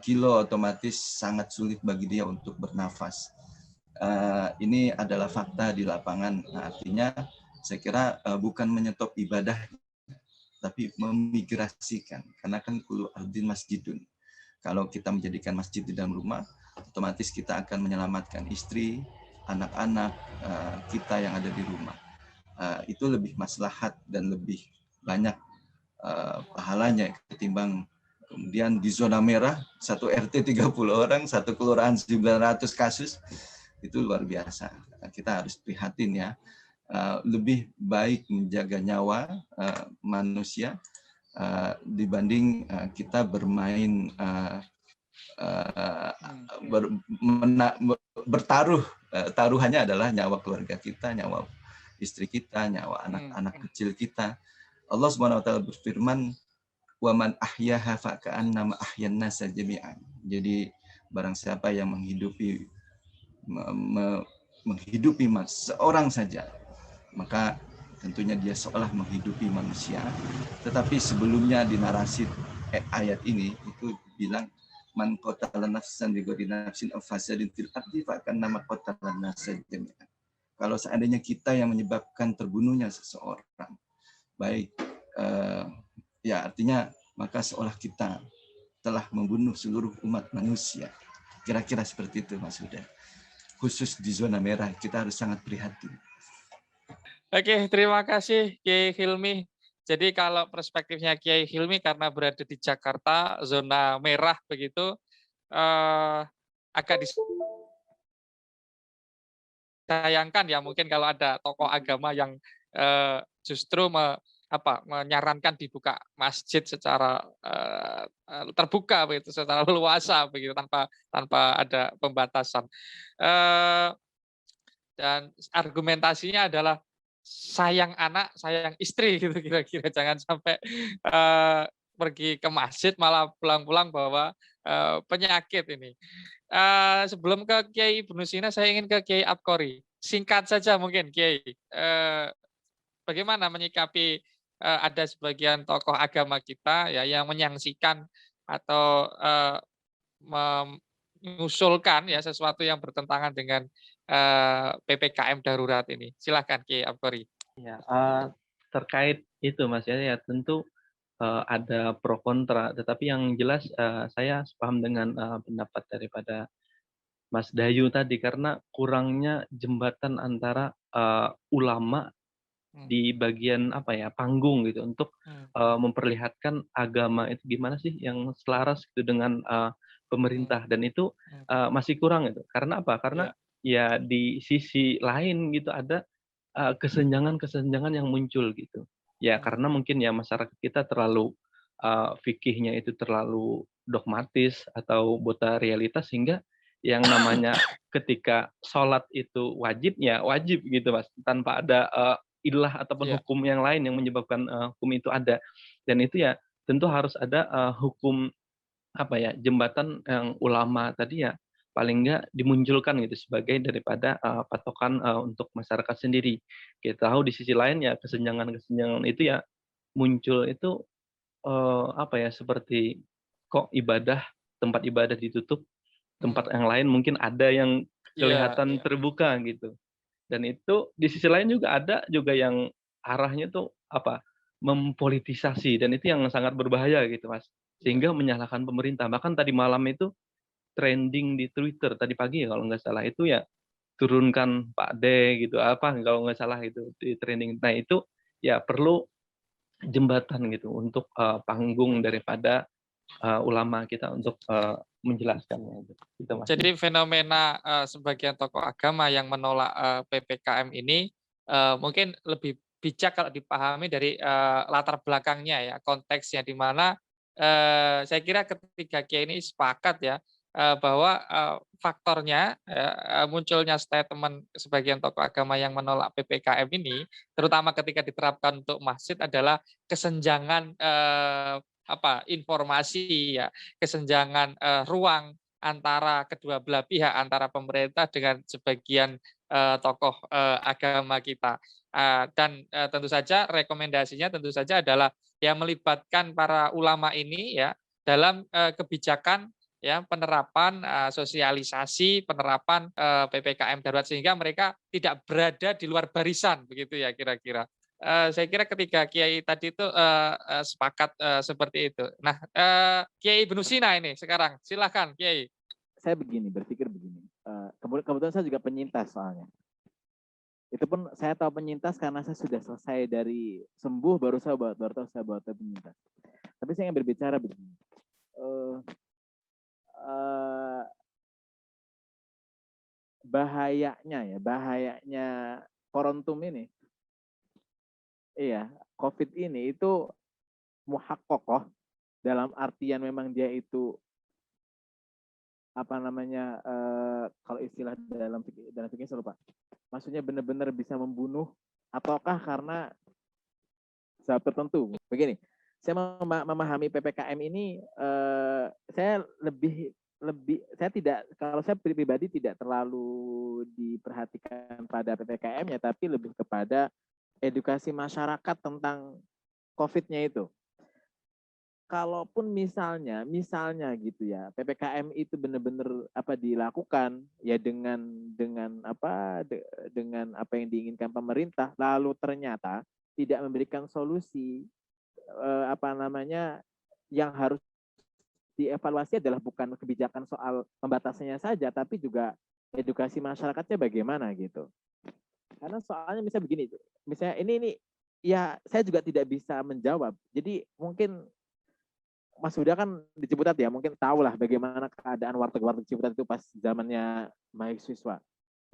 kilo, otomatis sangat sulit bagi dia untuk bernafas. Ini adalah fakta di lapangan. Nah, artinya saya kira bukan menyetop ibadah, tapi memigrasikan. Karena kan kullu ardin masjidun. Kalau kita menjadikan masjid di dalam rumah, otomatis kita akan menyelamatkan istri, anak-anak kita yang ada di rumah. Itu lebih maslahat dan lebih banyak pahalanya ketimbang kemudian di zona merah, satu RT 30 orang, satu kelurahan 900 kasus, itu luar biasa. Kita harus prihatin ya. Lebih baik menjaga nyawa manusia dibanding kita bermain bertaruh. Taruhannya adalah nyawa keluarga kita, nyawa istri kita, nyawa anak-anak kecil kita. Allah Subhanahu wa taala berfirman, "Wa man ahyaha fa ka'annama ahyan nasa jami'an." Jadi barang siapa yang menghidupi seorang saja, maka tentunya dia seolah menghidupi manusia. Tetapi sebelumnya di narasi ayat ini itu bilang, man qatala nafsan bighairi nafsin aw fasadin fil ardi fa ka'annama qatala nasa jami'an. Kalau seandainya kita yang menyebabkan terbunuhnya seseorang, baik ya artinya maka seolah kita telah membunuh seluruh umat manusia. Kira-kira seperti itu Mas Huda. Khusus di zona merah kita harus sangat prihatin. Oke, terima kasih Kiai Hilmi. Jadi kalau perspektifnya Kiai Hilmi karena berada di Jakarta, zona merah begitu, agak disayangkan ya mungkin kalau ada tokoh agama yang justru menyarankan dibuka masjid secara terbuka begitu, secara leluasa begitu, tanpa ada pembatasan. Dan argumentasinya adalah sayang anak, sayang istri gitu kira-kira, jangan sampai pergi ke masjid malah pulang-pulang bawa penyakit ini. Sebelum ke Kiai Ibnu Sina, saya ingin ke Kiai Abqori. Singkat saja mungkin Kiai, bagaimana menyikapi ada sebagian tokoh agama kita ya yang menyaksikan atau mengusulkan ya sesuatu yang bertentangan dengan PPKM darurat ini. Silakan Kiai Abqori. Ya, terkait itu Mas ya tentu ada pro kontra, tetapi yang jelas saya sepaham dengan pendapat daripada Mas Dayu tadi, karena kurangnya jembatan antara ulama di bagian panggung gitu untuk memperlihatkan agama itu gimana sih yang selaras gitu dengan pemerintah, dan itu masih kurang itu. Karena apa? Karena ya di sisi lain gitu ada kesenjangan-kesenjangan yang muncul gitu. Ya karena mungkin ya masyarakat kita terlalu fikihnya itu terlalu dogmatis atau buta realitas, sehingga yang namanya ketika sholat itu wajib ya wajib gitu Mas, tanpa ada ilah ataupun hukum yang lain yang menyebabkan hukum itu ada. Dan itu ya tentu harus ada hukum jembatan yang ulama tadi ya paling enggak dimunculkan gitu sebagai daripada patokan untuk masyarakat sendiri. Kita tahu di sisi lain ya kesenjangan-kesenjangan itu ya muncul itu seperti kok tempat ibadah ditutup, tempat yang lain mungkin ada yang kelihatan terbuka gitu. Dan itu di sisi lain juga ada juga yang arahnya tuh mempolitisasi, dan itu yang sangat berbahaya gitu Mas. sehingga menyalahkan pemerintah. Bahkan tadi malam itu trending di Twitter tadi pagi ya kalau nggak salah itu ya turunkan Pak D gitu apa kalau nggak salah itu di trending. Nah itu ya perlu jembatan gitu untuk panggung daripada ulama kita untuk menjelaskannya. Gitu, Mas. Jadi fenomena sebagian tokoh agama yang menolak PPKM ini mungkin lebih bijak kalau dipahami dari latar belakangnya ya, konteksnya di mana saya kira ketiga kiai ini sepakat ya bahwa faktornya munculnya statement sebagian tokoh agama yang menolak PPKM ini, terutama ketika diterapkan untuk masjid adalah kesenjangan informasi ya, kesenjangan ruang antara kedua belah pihak, antara pemerintah dengan sebagian tokoh agama kita. Dan tentu saja rekomendasinya tentu saja adalah ya melibatkan para ulama ini ya dalam kebijakan ya penerapan sosialisasi, penerapan PPKM darurat sehingga mereka tidak berada di luar barisan begitu ya kira-kira. Saya kira ketiga kiai tadi itu sepakat seperti itu. Nah, Kiai Ibnu Sina ini sekarang, silakan Kiai. Saya berpikir begini. Kebetulan saya juga penyintas soalnya. Itu pun saya tahu penyintas karena saya sudah selesai dari sembuh baru tahu saya bawa penyintas. Tapi saya ingin berbicara begini. Bahayanya korontum ini. Iya, COVID ini itu muhakkokoh dalam artian memang dia itu kalau istilah dalam fikih saya lupa. Maksudnya benar-benar bisa membunuh ataukah karena sebab tertentu. Begini, saya memahami PPKM ini saya saya pribadi tidak terlalu diperhatikan pada PPKM-nya, tapi lebih kepada edukasi masyarakat tentang COVID-nya itu. Kalaupun misalnya gitu ya, PPKM itu benar-benar dilakukan ya dengan apa yang diinginkan pemerintah, lalu ternyata tidak memberikan solusi yang harus dievaluasi adalah bukan kebijakan soal pembatasannya saja, tapi juga edukasi masyarakatnya bagaimana gitu. Karena soalnya misalnya begini, misalnya ini ya saya juga tidak bisa menjawab. Jadi mungkin Mas Huda kan di Ciputat ya, mungkin tahu lah bagaimana keadaan warteg-warteg Ciputat itu pas zamannya mahasiswa.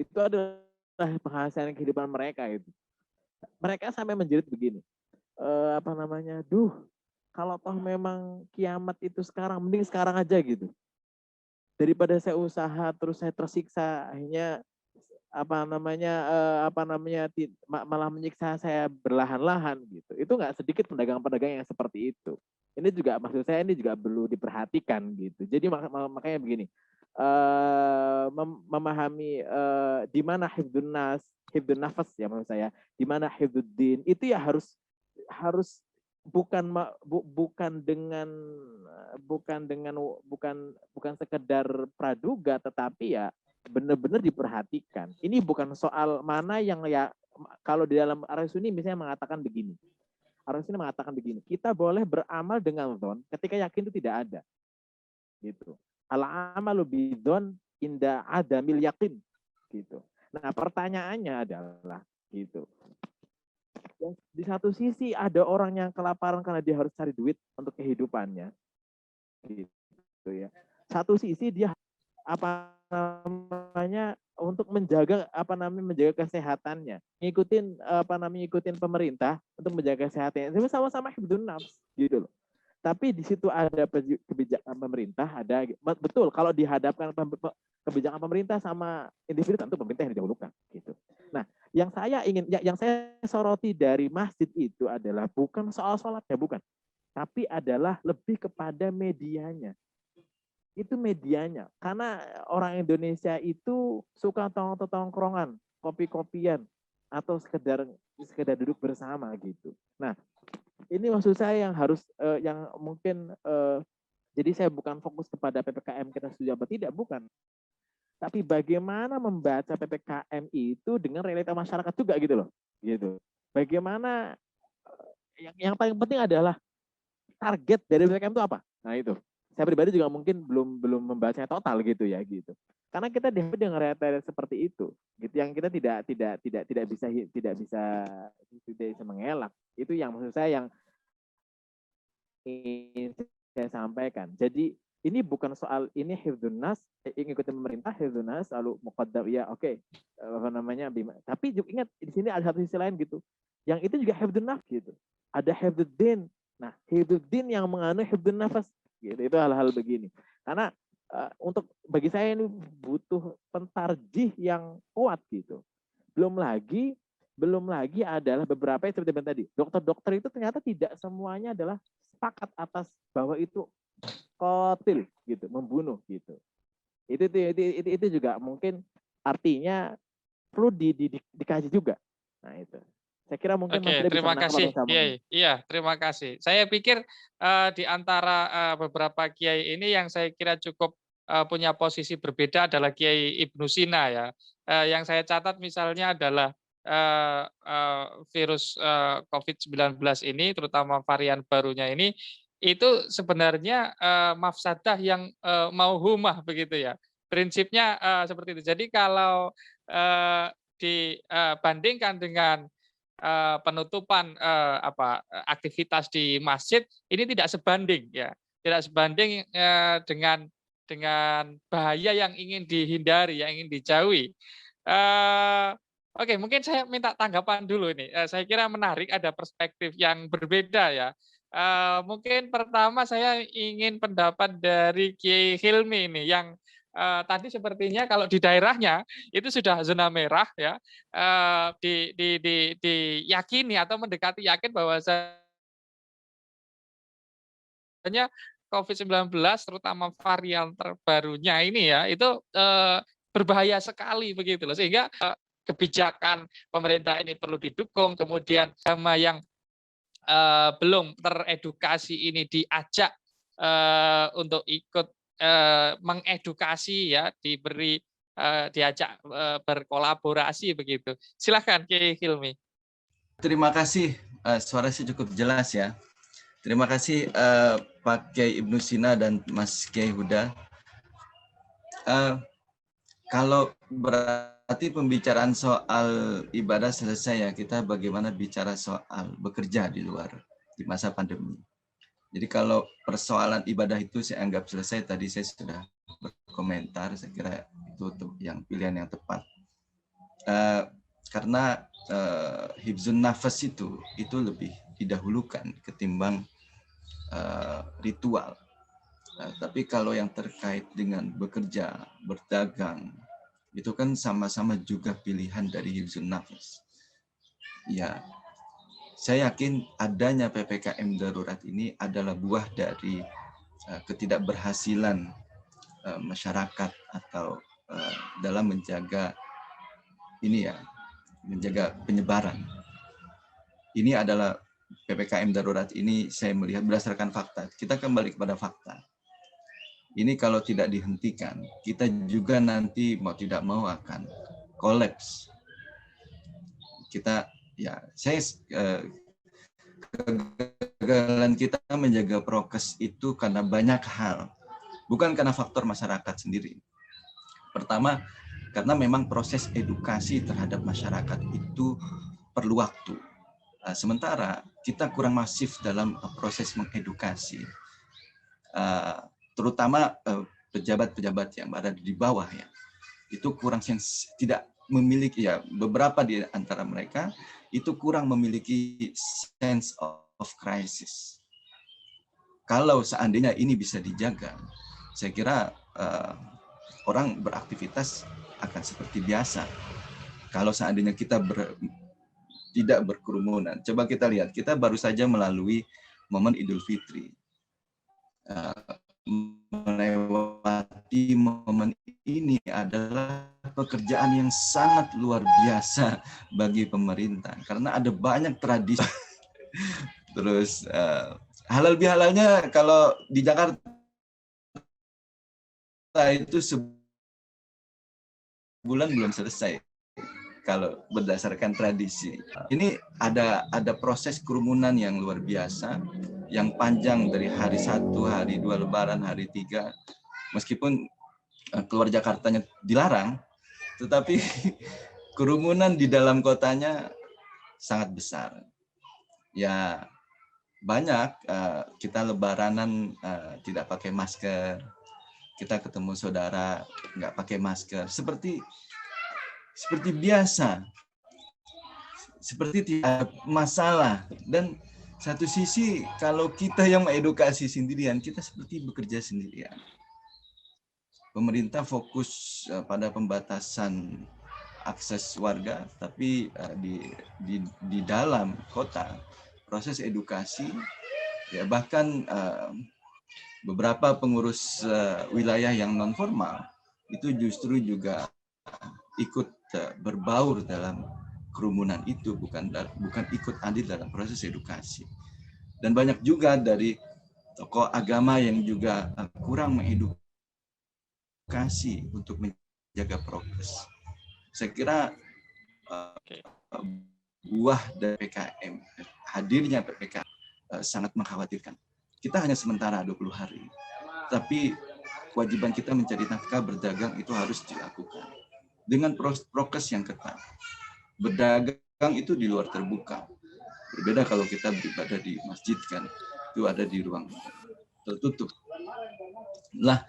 Itu adalah penghasilan kehidupan mereka itu. Mereka sampai menjerit begini, kalau toh memang kiamat itu sekarang, mending sekarang aja gitu. Daripada saya usaha terus saya tersiksa, akhirnya malah menyiksa saya berlahan-lahan gitu. Itu nggak sedikit pedagang-pedagang yang seperti itu. Ini juga maksud saya ini juga perlu diperhatikan gitu. Jadi makanya begini, memahami di mana hifdzun nafas ya menurut saya, di mana hifdzuddin itu ya harus bukan sekedar praduga, tetapi ya benar-benar diperhatikan. Ini bukan soal mana yang ya, kalau di dalam Ar-Rasuni misalnya mengatakan begini. Ar-Rasuni mengatakan begini, kita boleh beramal dengan dzon ketika yakin itu tidak ada. Gitu. Al-amalu bidzon inda adamil yakin. Gitu. Nah, pertanyaannya adalah gitu. Di satu sisi ada orang yang kelaparan karena dia harus cari duit untuk kehidupannya. Gitu ya. Satu sisi dia untuk menjaga kesehatannya, ngikutin pemerintah untuk menjaga kesehatannya, itu sama-sama hifdzun nafs gitu loh. Tapi di situ ada kebijakan pemerintah, ada betul kalau dihadapkan kebijakan pemerintah sama individu, tentu pemerintah yang didahulukan gitu. Nah, yang saya soroti dari masjid itu adalah bukan soal sholatnya, bukan, tapi adalah lebih kepada medianya. Itu medianya, karena orang Indonesia itu suka tongkrongan, kopi-kopian, atau sekedar duduk bersama gitu. Nah, ini maksud saya yang harus yang mungkin jadi saya bukan fokus kepada PPKM kita setuju apa tidak, bukan, tapi bagaimana membaca PPKM itu dengan realita masyarakat juga gitu loh, gitu. Bagaimana yang paling penting adalah target dari PPKM itu apa? Nah itu, saya pribadi juga mungkin belum membahasnya total gitu ya gitu. Karena kita dihadapi dengan realita seperti itu, gitu yang kita tidak bisa mengelak. Itu yang maksud saya yang ingin saya sampaikan. Jadi ini bukan soal ini hifdzun nas, ikutin pemerintah hifdzun nas lalu muqaddam ya oke, apa namanya bima. Tapi juga ingat di sini ada satu sisi lain gitu. Yang itu juga hifdzun nafs gitu. Ada hifdzuddin. Nah, hifdzuddin yang mengandung hifdzun nafas gitu. Itu hal-hal begini. Karena untuk bagi saya ini butuh pentarjih yang kuat gitu. Belum lagi adalah beberapa yang seperti tadi. Dokter-dokter itu ternyata tidak semuanya adalah sepakat atas bahwa itu qatil gitu, membunuh gitu. Itu juga mungkin artinya perlu dikaji juga. Nah, itu. Saya kira mungkin Mas Oke, Ida bisa terima menangkap apa kasih yang saya Kiai. omongin. Iya, terima kasih. Saya pikir di antara beberapa Kiai ini yang saya kira cukup punya posisi berbeda adalah Kiai Ibnu Sina ya. Yang saya catat misalnya adalah virus COVID-19 ini, terutama varian barunya ini, itu sebenarnya mafsadah yang mauhumah begitu ya. Prinsipnya seperti itu. Jadi kalau dibandingkan dengan penutupan aktivitas di masjid ini tidak sebanding ya, tidak sebanding dengan bahaya yang ingin dihindari, yang ingin dijauhi. Oke, mungkin saya minta tanggapan dulu ini. Saya kira menarik, ada perspektif yang berbeda ya. Mungkin pertama saya ingin pendapat dari Kiai Hilmi ini yang tadi sepertinya kalau di daerahnya itu sudah zona merah ya, diyakini atau mendekati yakin bahwasanya COVID-19 terutama varian terbarunya ini ya itu berbahaya sekali begitu loh, sehingga kebijakan pemerintah ini perlu didukung. Kemudian sama yang belum teredukasi ini diajak untuk ikut mengedukasi ya, diajak berkolaborasi begitu. Silakan Kiai Hilmi. Terima kasih, suara saya cukup jelas ya. Terima kasih Pak Kiai Ibnu Sina dan Mas Kiai Huda. Kalau berarti pembicaraan soal ibadah selesai ya, kita bagaimana bicara soal bekerja di luar di masa pandemi. Jadi kalau persoalan ibadah itu saya anggap selesai, tadi saya sudah berkomentar, saya kira itu yang pilihan yang tepat. Karena hifdzun nafas itu lebih didahulukan ketimbang ritual. Tapi kalau yang terkait dengan bekerja, berdagang, itu kan sama-sama juga pilihan dari hifdzun nafas. Ya, saya yakin adanya PPKM darurat ini adalah buah dari ketidakberhasilan masyarakat atau dalam menjaga ini ya, menjaga penyebaran. Ini adalah PPKM darurat ini saya melihat berdasarkan fakta. Kita kembali kepada fakta. Ini kalau tidak dihentikan, kita juga nanti mau tidak mau akan kolaps. Kita ya, kegagalan kita menjaga prokes itu karena banyak hal, bukan karena faktor masyarakat sendiri. Pertama, karena memang proses edukasi terhadap masyarakat itu perlu waktu. Sementara kita kurang masif dalam proses mengedukasi, terutama pejabat-pejabat yang berada di bawah ya, itu kurang tidak memiliki ya, beberapa di antara mereka itu kurang memiliki sense of crisis. Kalau seandainya ini bisa dijaga, saya kira orang beraktivitas akan seperti biasa. Kalau seandainya kita tidak berkerumunan, coba kita lihat, kita baru saja melalui momen Idul Fitri. Melewati momen ini adalah pekerjaan yang sangat luar biasa bagi pemerintah karena ada banyak tradisi. Terus halal bihalalnya kalau di Jakarta itu sebulan belum selesai kalau berdasarkan tradisi. Ini ada proses kerumunan yang luar biasa yang panjang dari hari 1, hari 2 Lebaran, hari 3, meskipun keluar Jakartanya dilarang, tetapi kerumunan di dalam kotanya sangat besar. Ya banyak kita Lebaranan tidak pakai masker, kita ketemu saudara nggak pakai masker, seperti biasa, seperti tidak ada masalah. Dan satu sisi kalau kita yang mengedukasi sendirian, kita seperti bekerja sendirian. Pemerintah fokus pada pembatasan akses warga, tapi di dalam kota proses edukasi, ya bahkan beberapa pengurus wilayah yang non formal itu justru juga ikut berbaur dalam kerumunan itu, bukan ikut andil dalam proses edukasi. Dan banyak juga dari tokoh agama yang juga kurang mengedukasi untuk menjaga prokes. Saya kira buah dari PPKM, hadirnya PPKM sangat mengkhawatirkan. Kita hanya sementara 20 hari, tapi kewajiban kita mencari nafkah, berdagang itu harus dilakukan dengan prokes yang ketat. Berdagang itu di luar terbuka. Berbeda kalau kita beribadah di masjid, kan itu ada di ruang tertutup. Lah,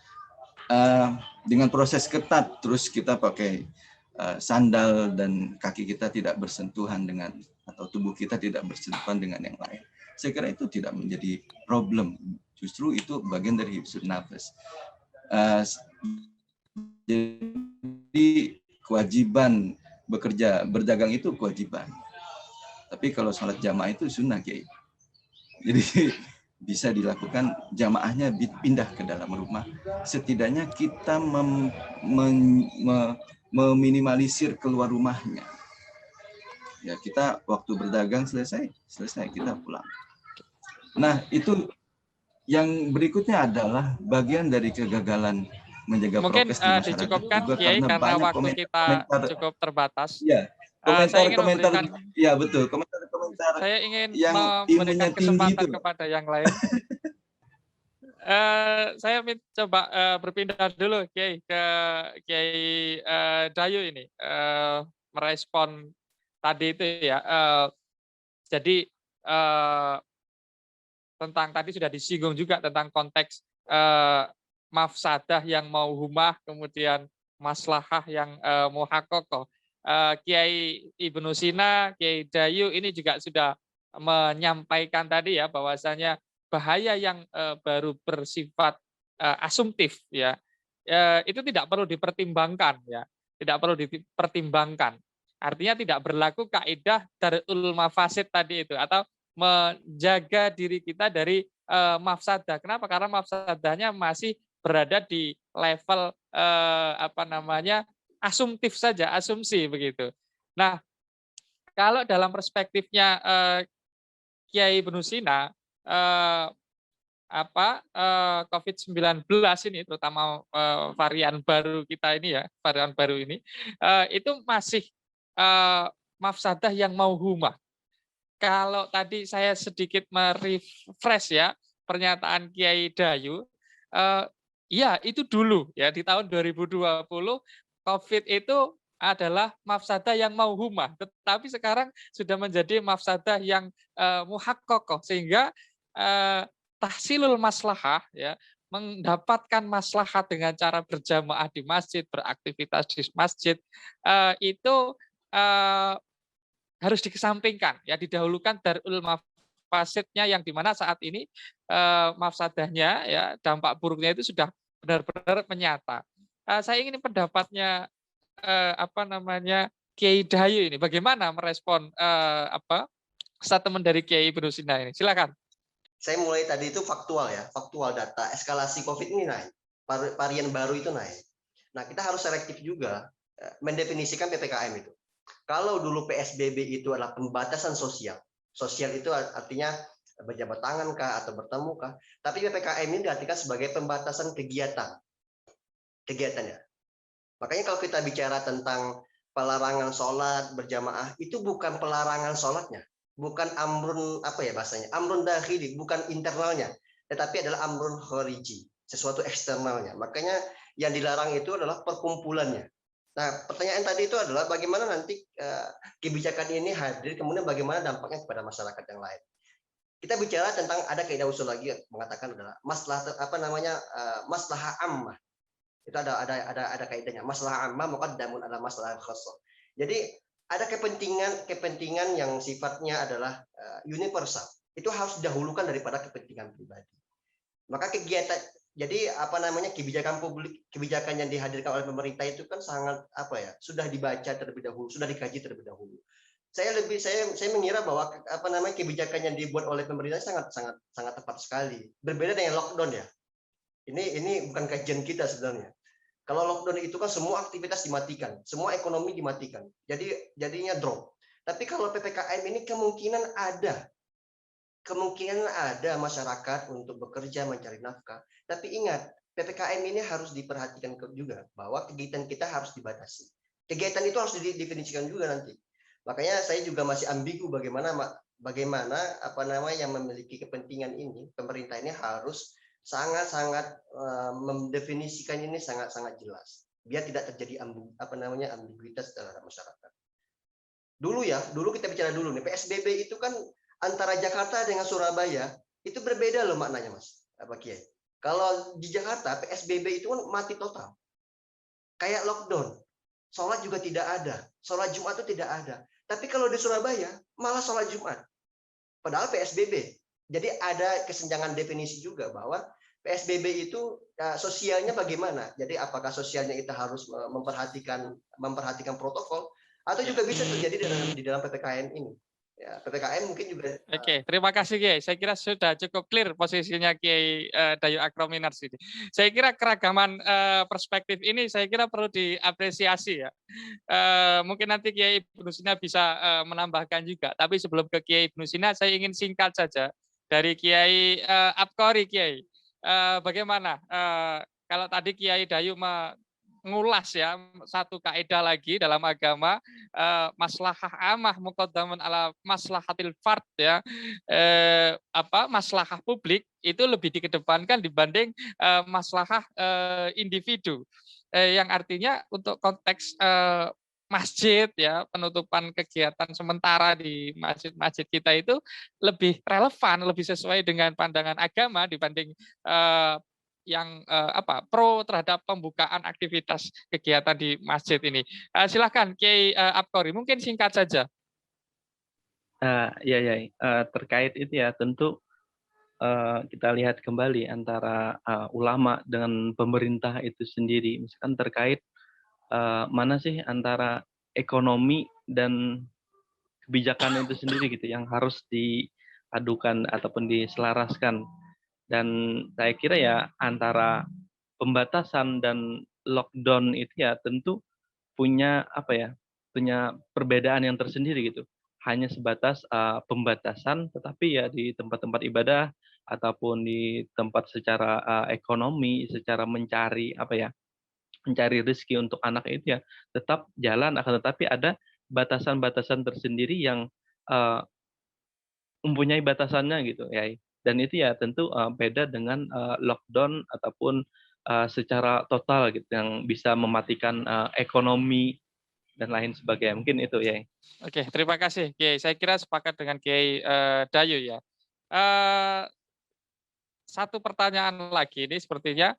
dengan proses ketat, terus kita pakai sandal dan kaki kita tidak bersentuhan dengan, atau tubuh kita tidak bersentuhan dengan yang lain. Saya kira itu tidak menjadi problem. Justru itu bagian dari hifdzun nafas. Jadi kewajiban bekerja, berdagang itu kewajiban. Tapi kalau sholat jamaah itu sunnah, Kiai. Jadi bisa dilakukan jamaahnya pindah ke dalam rumah. Setidaknya kita meminimalisir keluar rumahnya. Ya, kita waktu berdagang selesai kita pulang. Nah, itu yang berikutnya adalah bagian dari kegagalan menjaga Mungkin prokes di masyarakat dicukupkan, juga Kiai, karena banyak waktu kita cukup terbatas. Ya, Saya ingin komentar, memberikan, ya betul, komentar saya ingin yang memberikan ilmunya tinggi kesempatan itu. kepada yang lain. Saya coba berpindah dulu, Kiai, ke Kiai Dayu ini, merespon tadi itu ya. Jadi tentang tadi sudah disinggung juga tentang konteks mafsadah yang mau humah, kemudian maslahah yang muhaqqaqah. Kiai Ibnu Sina, Kiai Dayu ini juga sudah menyampaikan tadi ya bahwasanya bahaya yang baru bersifat asumtif ya, itu tidak perlu dipertimbangkan ya, tidak perlu dipertimbangkan. Artinya tidak berlaku kaidah darul mafasid tadi itu, atau menjaga diri kita dari mafsadah. Kenapa? Karena mafsadahnya masih berada di level asumtif saja, asumsi begitu. Nah, kalau dalam perspektifnya Kiai Ibnu Sina, COVID-19 ini, terutama varian baru kita ini ya, varian baru ini, itu masih mafsadah yang mau humah. Kalau tadi saya sedikit merefresh ya pernyataan Kiai Dayu, ya itu dulu ya di tahun 2020 COVID itu adalah mafsadah yang mau humah, tetapi sekarang sudah menjadi mafsadah yang muhaqqaqah, sehingga tahsilul maslahah ya, mendapatkan maslahat dengan cara berjamaah di masjid, beraktivitas di masjid, itu harus dikesampingkan ya, didahulukan darul mafasidnya, yang dimana saat ini mafsadahnya ya, dampak buruknya itu sudah benar-benar menyata. Saya ingin pendapatnya Kiai Dayu ini, bagaimana merespon statement dari Kiai Ibnu Sina ini? Silakan. Saya mulai tadi itu faktual ya, faktual data eskalasi COVID ini naik, varian baru itu naik. Nah, kita harus selektif juga mendefinisikan PPKM itu. Kalau dulu PSBB itu adalah pembatasan sosial, sosial itu artinya berjabat tangan kah atau bertemu kah, tapi PPKM ini diartikan sebagai pembatasan kegiatannya. Makanya kalau kita bicara tentang pelarangan sholat berjamaah, itu bukan pelarangan sholatnya, bukan amrun apa ya bahasanya, amrun dakhili, bukan internalnya, tetapi adalah amrun khariji, sesuatu eksternalnya. Makanya yang dilarang itu adalah perkumpulannya. Nah, pertanyaan tadi itu adalah bagaimana nanti kebijakan ini hadir, kemudian bagaimana dampaknya kepada masyarakat yang lain. Kita bicara tentang ada kaidah usul lagi mengatakan adalah masalah apa namanya maslahah ammah. Itu ada kaidahnya. Maslahah ammah muqaddamun ala maslahah khassah. Jadi ada kepentingan yang sifatnya adalah universal. Itu harus didahulukan daripada kepentingan pribadi. Maka kegiatan jadi apa namanya kebijakan publik, kebijakan yang dihadirkan oleh pemerintah itu kan sangat apa ya, sudah dibaca terlebih dahulu, sudah dikaji terlebih dahulu. Saya mengira bahwa apa namanya kebijakan yang dibuat oleh pemerintah sangat tepat sekali. Berbeda dengan lockdown ya. Ini bukan kajian kita sebenarnya. Kalau lockdown itu kan semua aktivitas dimatikan, semua ekonomi dimatikan. Jadinya drop. Tapi kalau PPKM ini kemungkinan ada masyarakat untuk bekerja mencari nafkah. Tapi ingat, PPKM ini harus diperhatikan juga bahwa kegiatan kita harus dibatasi. Kegiatan itu harus didefinisikan juga nanti. Makanya saya juga masih ambigu bagaimana apa namanya yang memiliki kepentingan ini, pemerintah ini harus sangat-sangat mendefinisikan ini sangat-sangat jelas. Biar tidak terjadi ambiguitas terhadap masyarakat. Dulu kita bicara dulu nih, PSBB itu kan antara Jakarta dengan Surabaya itu berbeda loh maknanya, Mas. Pak Kiai. Kalau di Jakarta PSBB itu kan mati total. Kayak lockdown. Sholat juga tidak ada. Sholat Jumat itu tidak ada. Tapi kalau di Surabaya malah sholat Jumat. Padahal PSBB. Jadi ada kesenjangan definisi juga bahwa PSBB itu sosialnya bagaimana. Jadi apakah sosialnya kita harus memperhatikan protokol atau juga bisa terjadi di dalam PPKM ini. Ya, PPKM mungkin juga. Oke, terima kasih Kiai. Saya kira sudah cukup clear posisinya Kiai Dayu Akrominars ini. Saya kira keragaman perspektif ini saya kira perlu diapresiasi ya. Mungkin nanti Kiai Ibnu Sina bisa menambahkan juga. Tapi sebelum ke Kiai Ibnu Sina, saya ingin singkat saja dari Kiai Abqori Kiai. Bagaimana kalau tadi Kiai Dayu mengulas ya satu kaidah lagi dalam agama, maslahah amah muqaddamun ala maslahatil fard ya, maslahah publik itu lebih dikedepankan dibanding maslahah individu, yang artinya untuk konteks masjid ya, penutupan kegiatan sementara di masjid-masjid kita itu lebih relevan, lebih sesuai dengan pandangan agama dibanding yang pro terhadap pembukaan aktivitas kegiatan di masjid ini. Silakan Kiai Abqori, mungkin singkat saja. Terkait itu ya tentu kita lihat kembali antara ulama dengan pemerintah itu sendiri. Misalkan terkait mana sih antara ekonomi dan kebijakan itu sendiri gitu yang harus diadukan ataupun diselaraskan. Dan saya kira ya antara pembatasan dan lockdown itu ya tentu punya punya perbedaan yang tersendiri gitu. Hanya sebatas pembatasan, tetapi ya di tempat-tempat ibadah ataupun di tempat secara ekonomi, secara mencari mencari rezeki untuk anak itu ya tetap jalan, akan tetapi ada batasan-batasan tersendiri yang mempunyai batasannya gitu ya. Dan itu ya tentu beda dengan lockdown ataupun secara total gitu yang bisa mematikan ekonomi dan lain sebagainya. Mungkin itu ya. Oke, terima kasih Kiai. Saya kira sepakat dengan Kiai Dayu ya. Satu pertanyaan lagi ini sepertinya,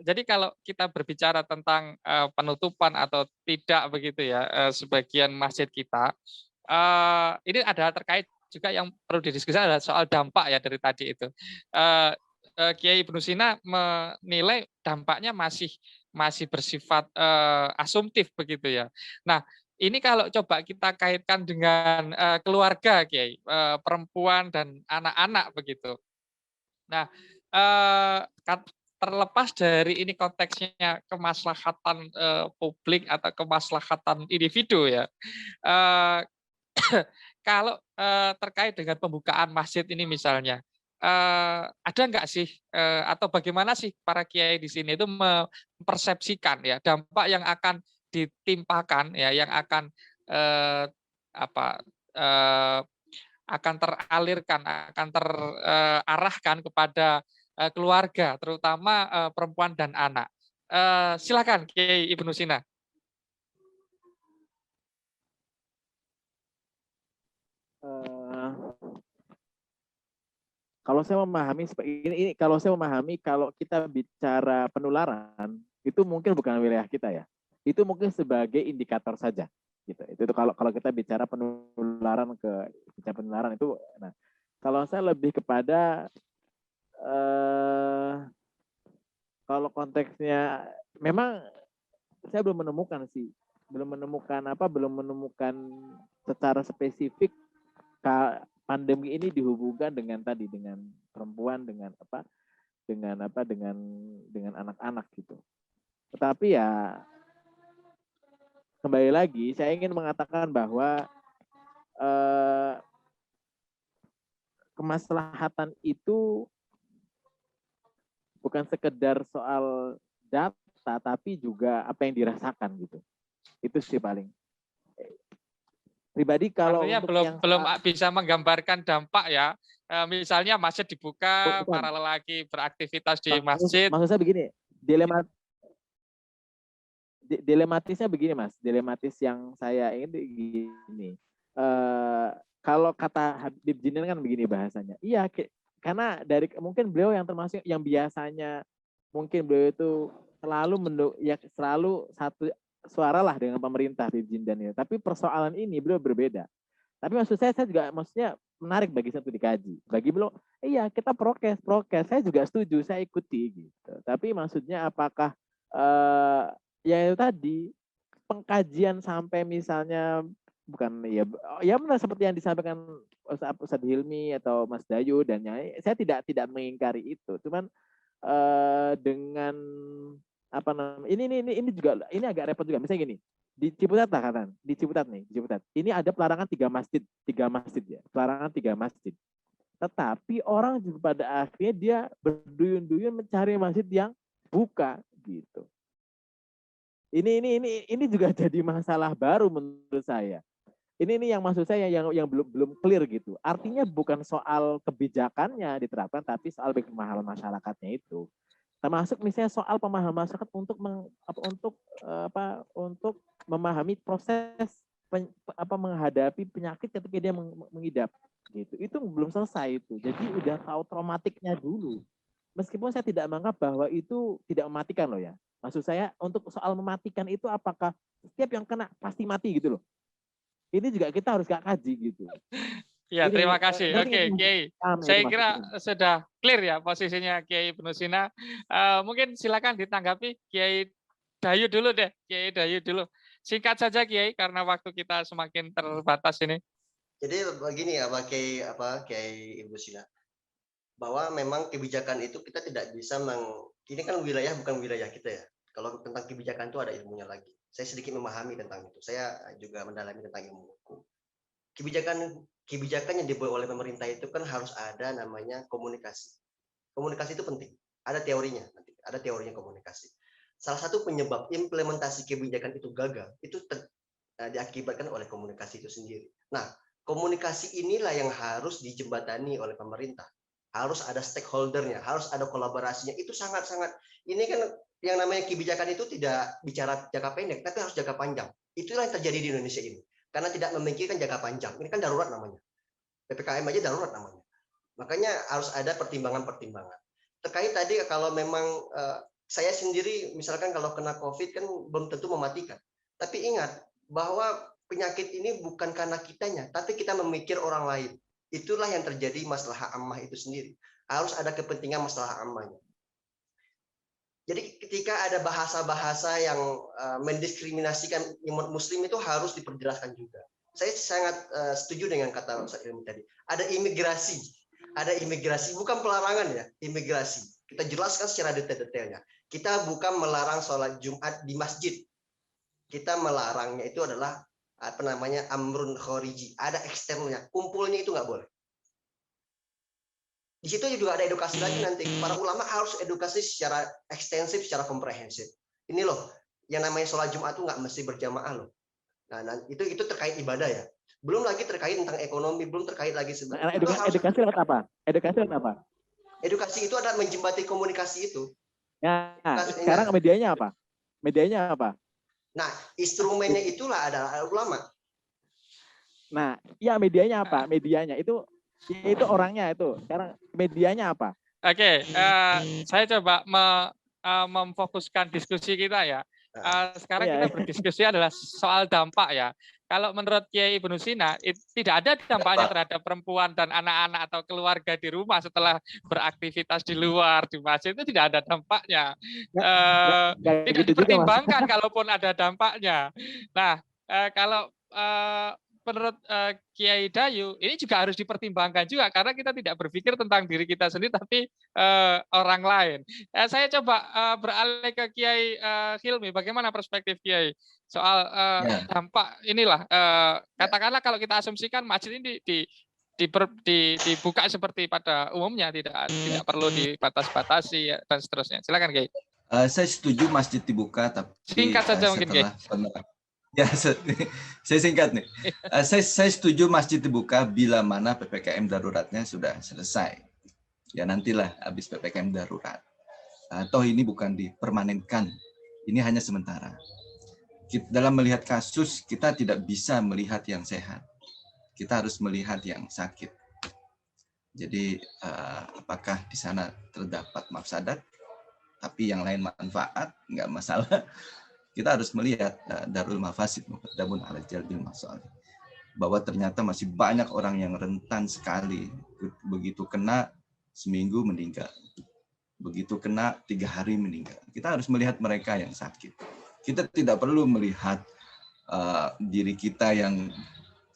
jadi kalau kita berbicara tentang penutupan atau tidak begitu ya, sebagian masjid kita, ini ada terkait juga yang perlu didiskusikan adalah soal dampak ya dari tadi itu. Kiai Ibnu Sina menilai dampaknya masih bersifat asumtif begitu ya. Nah, ini kalau coba kita kaitkan dengan keluarga Kiai, perempuan dan anak-anak begitu. Nah, terlepas dari ini konteksnya kemaslahatan publik atau kemaslahatan individu ya. Kalau terkait dengan pembukaan masjid ini misalnya, ada nggak sih atau bagaimana sih para kiai di sini itu mempersepsikan ya dampak yang akan ditimpakan ya, yang akan akan teralirkan, akan terarahkan kepada keluarga, terutama perempuan dan anak. Silakan Kiai Ibnu Sina. Kalau saya memahami ini kalau saya memahami kalau kita bicara penularan itu mungkin bukan wilayah kita ya. Itu mungkin sebagai indikator saja gitu. Itu kalau kita bicara penularan itu nah kalau saya lebih kepada kalau konteksnya memang saya belum menemukan secara spesifik pandemi ini dihubungkan dengan perempuan dengan anak-anak gitu. Tetapi ya kembali lagi saya ingin mengatakan bahwa kemaslahatan itu bukan sekedar soal data tapi juga apa yang dirasakan gitu. Itu sih paling. Pribadi kalau artinya belum bisa menggambarkan dampak ya. Misalnya masjid dibuka, para lelaki beraktivitas di masjid. Maksud saya begini, dilematisnya begini Mas. Dilematis yang saya ingin gini. Kalau kata Habib Jinil kan begini bahasanya. Iya, karena mungkin beliau yang termasuk yang biasanya mungkin beliau itu selalu satu suara lah dengan pemerintah Habib Jindan ya. Tapi persoalan ini beliau berbeda. Tapi maksud saya juga maksudnya menarik bagi satu dikaji. Bagi beliau, iya kita prokes. Saya juga setuju, saya ikuti gitu. Tapi maksudnya apakah ya itu tadi pengkajian sampai misalnya bukan ya benar seperti yang disampaikan Ustadz Hilmi atau Mas Dayu dan saya tidak mengingkari itu. Cuman dengan apa namanya ini juga ini agak repot juga. Misalnya gini, di Ciputat lah katakan, di Ciputat. Ini ada pelarangan 3 masjid ya, pelarangan 3 masjid. Tetapi orang juga pada akhirnya dia berduyun-duyun mencari masjid yang buka gitu. Ini juga jadi masalah baru menurut saya. Ini yang maksud saya yang belum clear gitu. Artinya bukan soal kebijakannya diterapkan, tapi soal pemahaman masyarakatnya itu. Termasuk misalnya soal pemahaman masyarakat untuk memahami proses menghadapi penyakit ketika dia mengidap gitu. Itu belum selesai itu. Jadi udah tahu traumatiknya dulu. Meskipun saya tidak menganggap bahwa itu tidak mematikan loh ya. Maksud saya untuk soal mematikan itu apakah setiap yang kena pasti mati gitu loh. Ini juga kita harus gak kaji gitu. Ya, terima kasih. Oke, Kiai. Saya kira sudah clear ya posisinya Kiai Ibnu Sina. Mungkin silakan ditanggapi Kiai Dayu dulu deh. Kiai Dayu dulu. Singkat saja Kiai karena waktu kita semakin terbatas ini. Jadi begini Kiai Ibnu Sina. Bahwa memang kebijakan itu kita tidak bisa ini kan wilayah bukan wilayah kita ya. Kalau tentang kebijakan itu ada ilmunya lagi. Saya sedikit memahami tentang itu. Saya juga mendalami tentang ilmu hukum. Kebijakan yang dibuat oleh pemerintah itu kan harus ada namanya komunikasi. Komunikasi itu penting. Ada teorinya nanti. Ada teorinya komunikasi. Salah satu penyebab implementasi kebijakan itu gagal itu diakibatkan oleh komunikasi itu sendiri. Nah, komunikasi inilah yang harus dijembatani oleh pemerintah. Harus ada stakeholder-nya, harus ada kolaborasinya. Itu sangat-sangat ini kan yang namanya kebijakan itu tidak bicara jangka pendek, tapi harus jangka panjang. Itulah yang terjadi di Indonesia ini. Karena tidak memikirkan jangka panjang. Ini kan darurat namanya. PPKM aja darurat namanya. Makanya harus ada pertimbangan-pertimbangan. Terkait tadi kalau memang saya sendiri misalkan kalau kena COVID kan belum tentu mematikan. Tapi ingat bahwa penyakit ini bukan karena kitanya, tapi kita memikir orang lain. Itulah yang terjadi masalah ammah itu sendiri. Harus ada kepentingan masalah ammahnya. Jadi ketika ada bahasa-bahasa yang mendiskriminasikan umat muslim itu harus diperjelaskan juga. Saya sangat setuju dengan kata Ustaz Ilmi tadi. Ada imigrasi, bukan pelarangan ya, imigrasi. Kita jelaskan secara detail-detailnya. Kita bukan melarang sholat Jumat di masjid. Kita melarangnya itu adalah amrun khariji. Ada eksternalnya, kumpulnya itu nggak boleh. Di situ juga ada edukasi lagi nanti. Para ulama harus edukasi secara ekstensif, secara komprehensif. Ini loh, yang namanya sholat Jumat itu nggak mesti berjamaah loh. Nah itu terkait ibadah ya. Belum lagi terkait tentang ekonomi, belum terkait lagi Nah, itu harus edukasi lewat apa? Edukasi lewat apa? edukasi itu adalah menjembati komunikasi itu. Ya, Edukasi- sekarang medianya apa? Medianya apa? Nah, instrumennya itulah adalah ulama. Nah, ya medianya apa? Medianya itu orangnya itu. Sekarang medianya apa? Oke, saya coba memfokuskan diskusi kita ya. Sekarang Iya, kita iya. berdiskusi adalah soal dampak ya. Kalau menurut Kiai Ibnu Sina, tidak ada dampaknya terhadap perempuan dan anak-anak atau keluarga di rumah setelah beraktivitas di luar, di masjid, itu tidak ada dampaknya. Nggak Tidak gitu juga, Mas. dipertimbangkan kalaupun ada dampaknya. Nah, kalau menurut Kiai Dayu, ini juga harus dipertimbangkan juga karena kita tidak berpikir tentang diri kita sendiri tapi orang lain. Saya coba beralih ke Kiai Hilmi, bagaimana perspektif Kiai soal dampak inilah, katakanlah kalau kita asumsikan masjid ini dibuka seperti pada umumnya, tidak perlu dibatas-batasi dan seterusnya. Silakan Kiai. Saya setuju masjid dibuka, tapi Singkat saja mungkin, Kiai. Ya, saya singkat nih. Saya setuju masjid dibuka bila mana PPKM daruratnya sudah selesai. Ya nantilah habis PPKM darurat. Toh ini bukan dipermanenkan, ini hanya sementara. Dalam melihat kasus, kita tidak bisa melihat yang sehat. Kita harus melihat yang sakit. Jadi apakah di sana terdapat mafsadat, tapi yang lain manfaat, nggak masalah. Kita harus melihat darul mafasid muqaddamun ala jalbil masalih, bahwa ternyata masih banyak orang yang rentan sekali, begitu kena seminggu meninggal, begitu kena 3 hari meninggal. Kita harus melihat mereka yang sakit. Kita tidak perlu melihat diri kita yang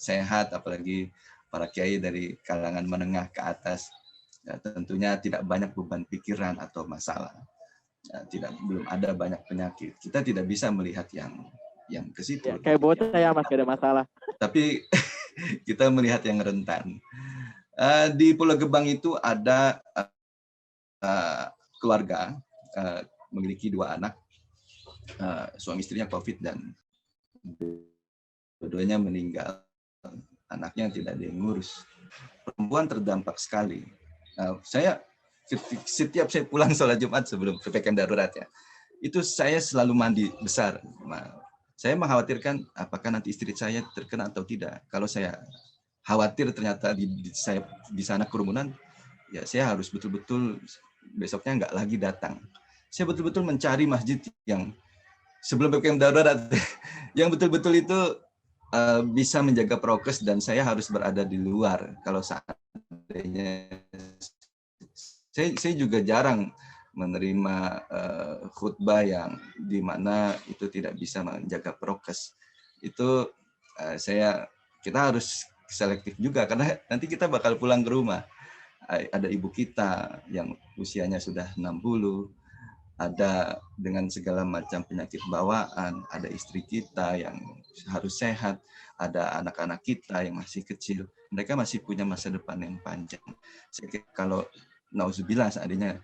sehat, apalagi para kiai dari kalangan menengah ke atas, ya, tentunya tidak banyak beban pikiran atau masalah. Belum ada banyak penyakit. Kita tidak bisa melihat yang ke situ. Ya, kayak bocah ya Mas, gak ada masalah. Tapi kita melihat yang rentan. Di Pulau Gebang itu ada keluarga memiliki 2 anak, suami istrinya COVID dan dua-duanya meninggal. Anaknya tidak ada yang ngurus. Perempuan terdampak sekali. Setiap saya pulang sholat Jumat sebelum PPKM darurat ya, itu saya selalu mandi besar. Saya mengkhawatirkan apakah nanti istri saya terkena atau tidak. Kalau saya khawatir ternyata saya di sana kerumunan, ya saya harus betul-betul besoknya nggak lagi datang. Saya betul-betul mencari masjid yang sebelum PPKM darurat, yang betul-betul itu bisa menjaga prokes dan saya harus berada di luar. Kalau seandainya saya juga jarang menerima khutbah yang di mana itu tidak bisa menjaga prokes. Itu kita harus selektif juga karena nanti kita bakal pulang ke rumah. Ada ibu kita yang usianya sudah 60, ada dengan segala macam penyakit bawaan, ada istri kita yang harus sehat, ada anak-anak kita yang masih kecil. Mereka masih punya masa depan yang panjang. Kalau nauzubillah seandainya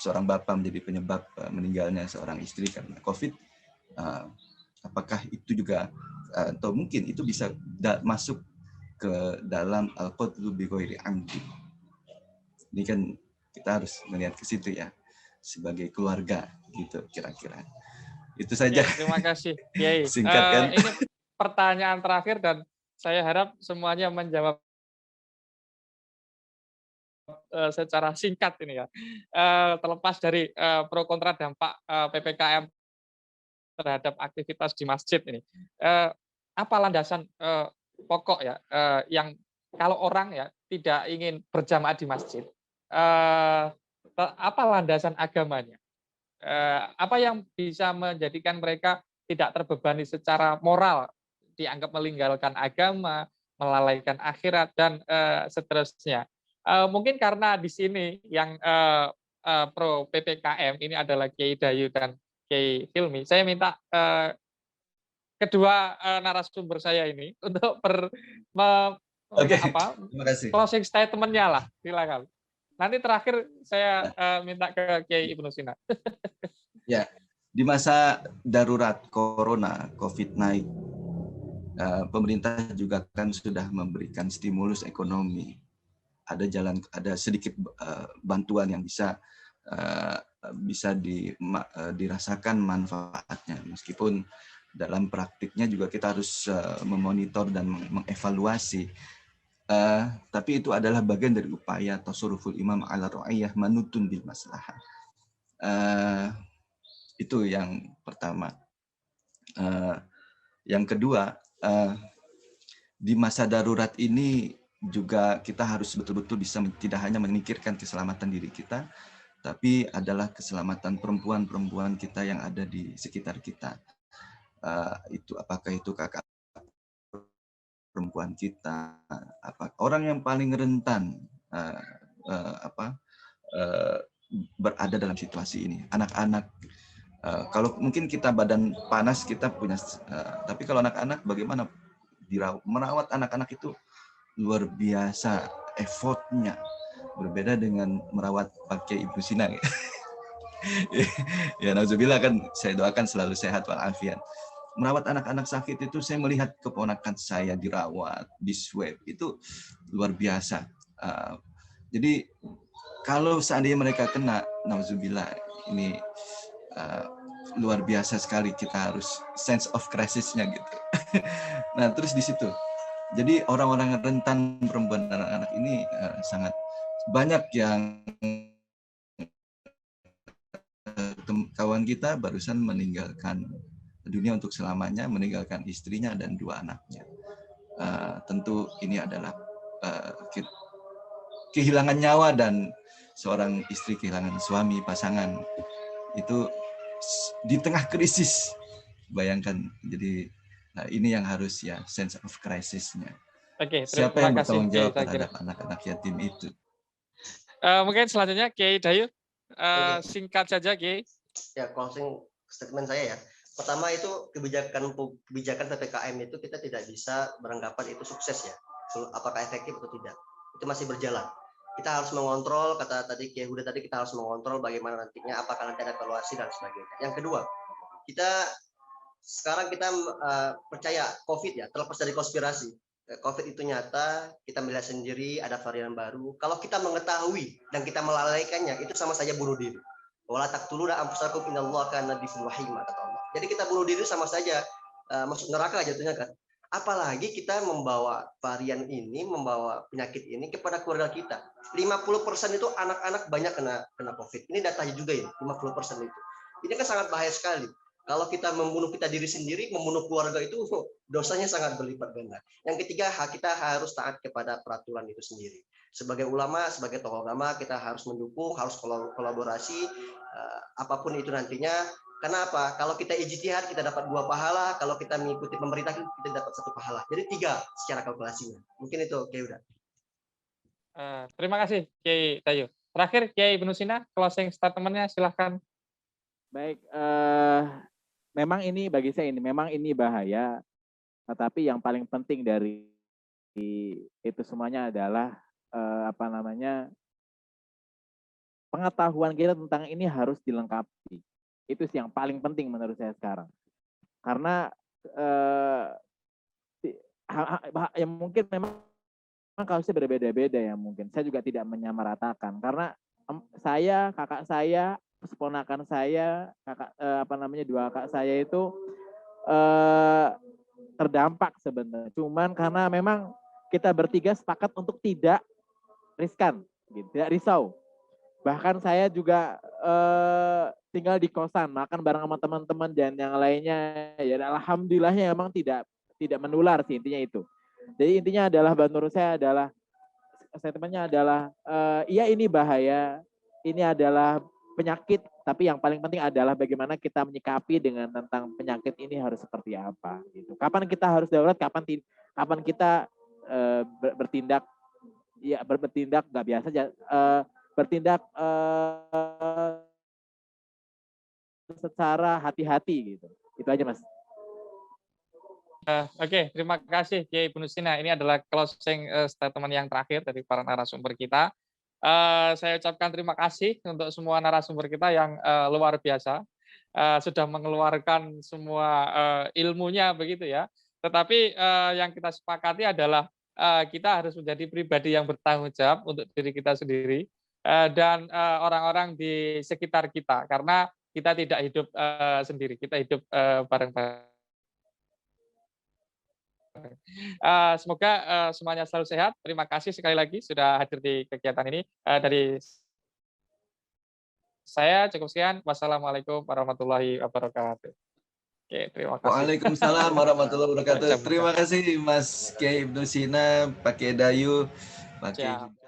seorang bapak menjadi penyebab meninggalnya seorang istri karena COVID, apakah itu juga atau mungkin itu bisa masuk ke dalam al-qatlu bi ghairi amdi. Ini kan kita harus melihat ke situ ya, sebagai keluarga gitu kira-kira. Itu saja. Ya, terima kasih, Kiai. Singkat kan? Ini pertanyaan terakhir dan saya harap semuanya menjawab secara singkat ini ya. Terlepas dari pro kontra dampak PPKM terhadap aktivitas di masjid ini, apa landasan pokok ya yang kalau orang ya tidak ingin berjamaah di masjid, apa landasan agamanya? Apa yang bisa menjadikan mereka tidak terbebani secara moral, dianggap meninggalkan agama, melalaikan akhirat dan seterusnya. Mungkin karena di sini yang pro PPKM ini adalah Kiai Dayu dan Kiai Hilmi. Saya minta kedua narasumber saya ini untuk Terima kasih. closing statement-nya lah, silakan. Nanti terakhir saya minta ke Kiai Ibnu Sina. Ya, di masa darurat corona COVID naik, pemerintah juga kan sudah memberikan stimulus ekonomi. Ada sedikit bantuan yang bisa dirasakan manfaatnya, meskipun dalam praktiknya juga kita harus memonitor dan mengevaluasi. Tapi itu adalah bagian dari upaya tasarruful imam ala ra'iyah manutun bil maslahah. Itu yang pertama. Yang kedua, di masa darurat ini juga kita harus betul-betul bisa tidak hanya memikirkan keselamatan diri kita, tapi adalah keselamatan perempuan-perempuan kita yang ada di sekitar kita. Apakah itu kakak perempuan kita, orang yang paling rentan berada dalam situasi ini, anak-anak. Kalau mungkin kita badan panas kita punya, tapi kalau anak-anak bagaimana merawat anak-anak itu luar biasa effortnya, berbeda dengan merawat pakai Ibu Sina. Ya, nauzubillah, kan saya doakan selalu sehat walafiat. Merawat anak-anak sakit itu, saya melihat keponakan saya dirawat, di swab, itu luar biasa. Jadi kalau seandainya mereka kena, nauzubillah, ini luar biasa sekali, kita harus sense of crisis-nya gitu. Nah, terus di situ. Jadi orang-orang rentan perempuan dan anak-anak ini sangat banyak yang kawan kita barusan meninggalkan dunia untuk selamanya, meninggalkan istrinya dan 2 anaknya. Tentu ini adalah kehilangan nyawa, dan seorang istri kehilangan suami, pasangan, itu di tengah krisis. Bayangkan, jadi ini yang harus ya sense of crisis-nya. Oke, Siapa terima yang kasih, bertanggung jawab Kiai, terhadap anak-anak yatim itu? Mungkin selanjutnya Kiai Dayu, singkat saja Kiai. Ya, closing statement saya ya. Pertama itu kebijakan PPKM itu kita tidak bisa beranggapan itu sukses ya. Apakah efektif atau tidak? Itu masih berjalan. Kita harus mengontrol, kata tadi Kiai Huda tadi, kita harus mengontrol bagaimana nantinya, apakah nanti ada evaluasi dan sebagainya. Yang kedua, sekarang kita percaya COVID ya, terlepas dari konspirasi. COVID itu nyata, kita melihat sendiri ada varian baru. Kalau kita mengetahui dan kita melalaikannya, itu sama saja bunuh diri. Wala taqtuluna anfusakum innallaha kana bikum rahima, kata Allah. Jadi kita bunuh diri sama saja masuk neraka jatuhnya kan. Apalagi kita membawa varian ini, membawa penyakit ini kepada keluarga kita. 50% itu anak-anak banyak kena COVID. Ini datanya juga ini, 50% itu. Ini kan sangat bahaya sekali. Kalau kita membunuh kita diri sendiri, membunuh keluarga itu dosanya sangat berlipat ganda. Yang ketiga, kita harus taat kepada peraturan itu sendiri. Sebagai ulama, sebagai tokoh agama, kita harus mendukung, harus kolaborasi, apapun itu nantinya. Kenapa? Kalau kita ijtihad, kita dapat 2 pahala. Kalau kita mengikuti pemerintah, kita dapat 1 pahala. Jadi 3 secara kalkulasinya. Mungkin itu, Kiai Uda. Terima kasih, Kiai Dayu. Terakhir, Kiai Ibnu Sina, closing statement-nya silahkan. Baik, memang ini bagi saya memang ini bahaya, tetapi yang paling penting dari itu semuanya adalah pengetahuan kita tentang ini harus dilengkapi. Itu sih yang paling penting menurut saya sekarang. Karena yang mungkin memang kasusnya berbeda-beda ya mungkin. Saya juga tidak menyamaratakan karena saya, kakak saya, keponakan saya, dua kakak saya itu terdampak sebenarnya. Cuman karena memang kita bertiga sepakat untuk tidak riskan, gitu, tidak risau. Bahkan saya juga tinggal di kosan, makan bareng sama teman-teman dan yang lainnya. Ya alhamdulillahnya memang tidak menular sih, intinya itu. Jadi intinya adalah menurut saya adalah statementnya adalah iya ini bahaya, ini adalah penyakit, tapi yang paling penting adalah bagaimana kita menyikapi dengan tentang penyakit ini harus seperti apa gitu. Kapan kita harus darurat, kapan kita bertindak ya bertindak nggak biasa bertindak secara hati-hati gitu. Itu aja Mas. Oke, terima kasih Kiai Ibnu Sina. Ini adalah closing statement yang terakhir dari para narasumber kita. Saya ucapkan terima kasih untuk semua narasumber kita yang luar biasa, sudah mengeluarkan semua ilmunya begitu ya. Tetapi yang kita sepakati adalah kita harus menjadi pribadi yang bertanggung jawab untuk diri kita sendiri dan orang-orang di sekitar kita, karena kita tidak hidup sendiri, kita hidup bareng-bareng. Semoga semuanya selalu sehat. Terima kasih sekali lagi sudah hadir di kegiatan ini. Dari saya cukup sekian. Wassalamualaikum warahmatullahi wabarakatuh. Oke, terima kasih. Waalaikumsalam warahmatullahi wabarakatuh. Jam. Terima kasih Mas Kiai Ibnu Sina, Pak Kiai Dayu, Pak Kiai Siap.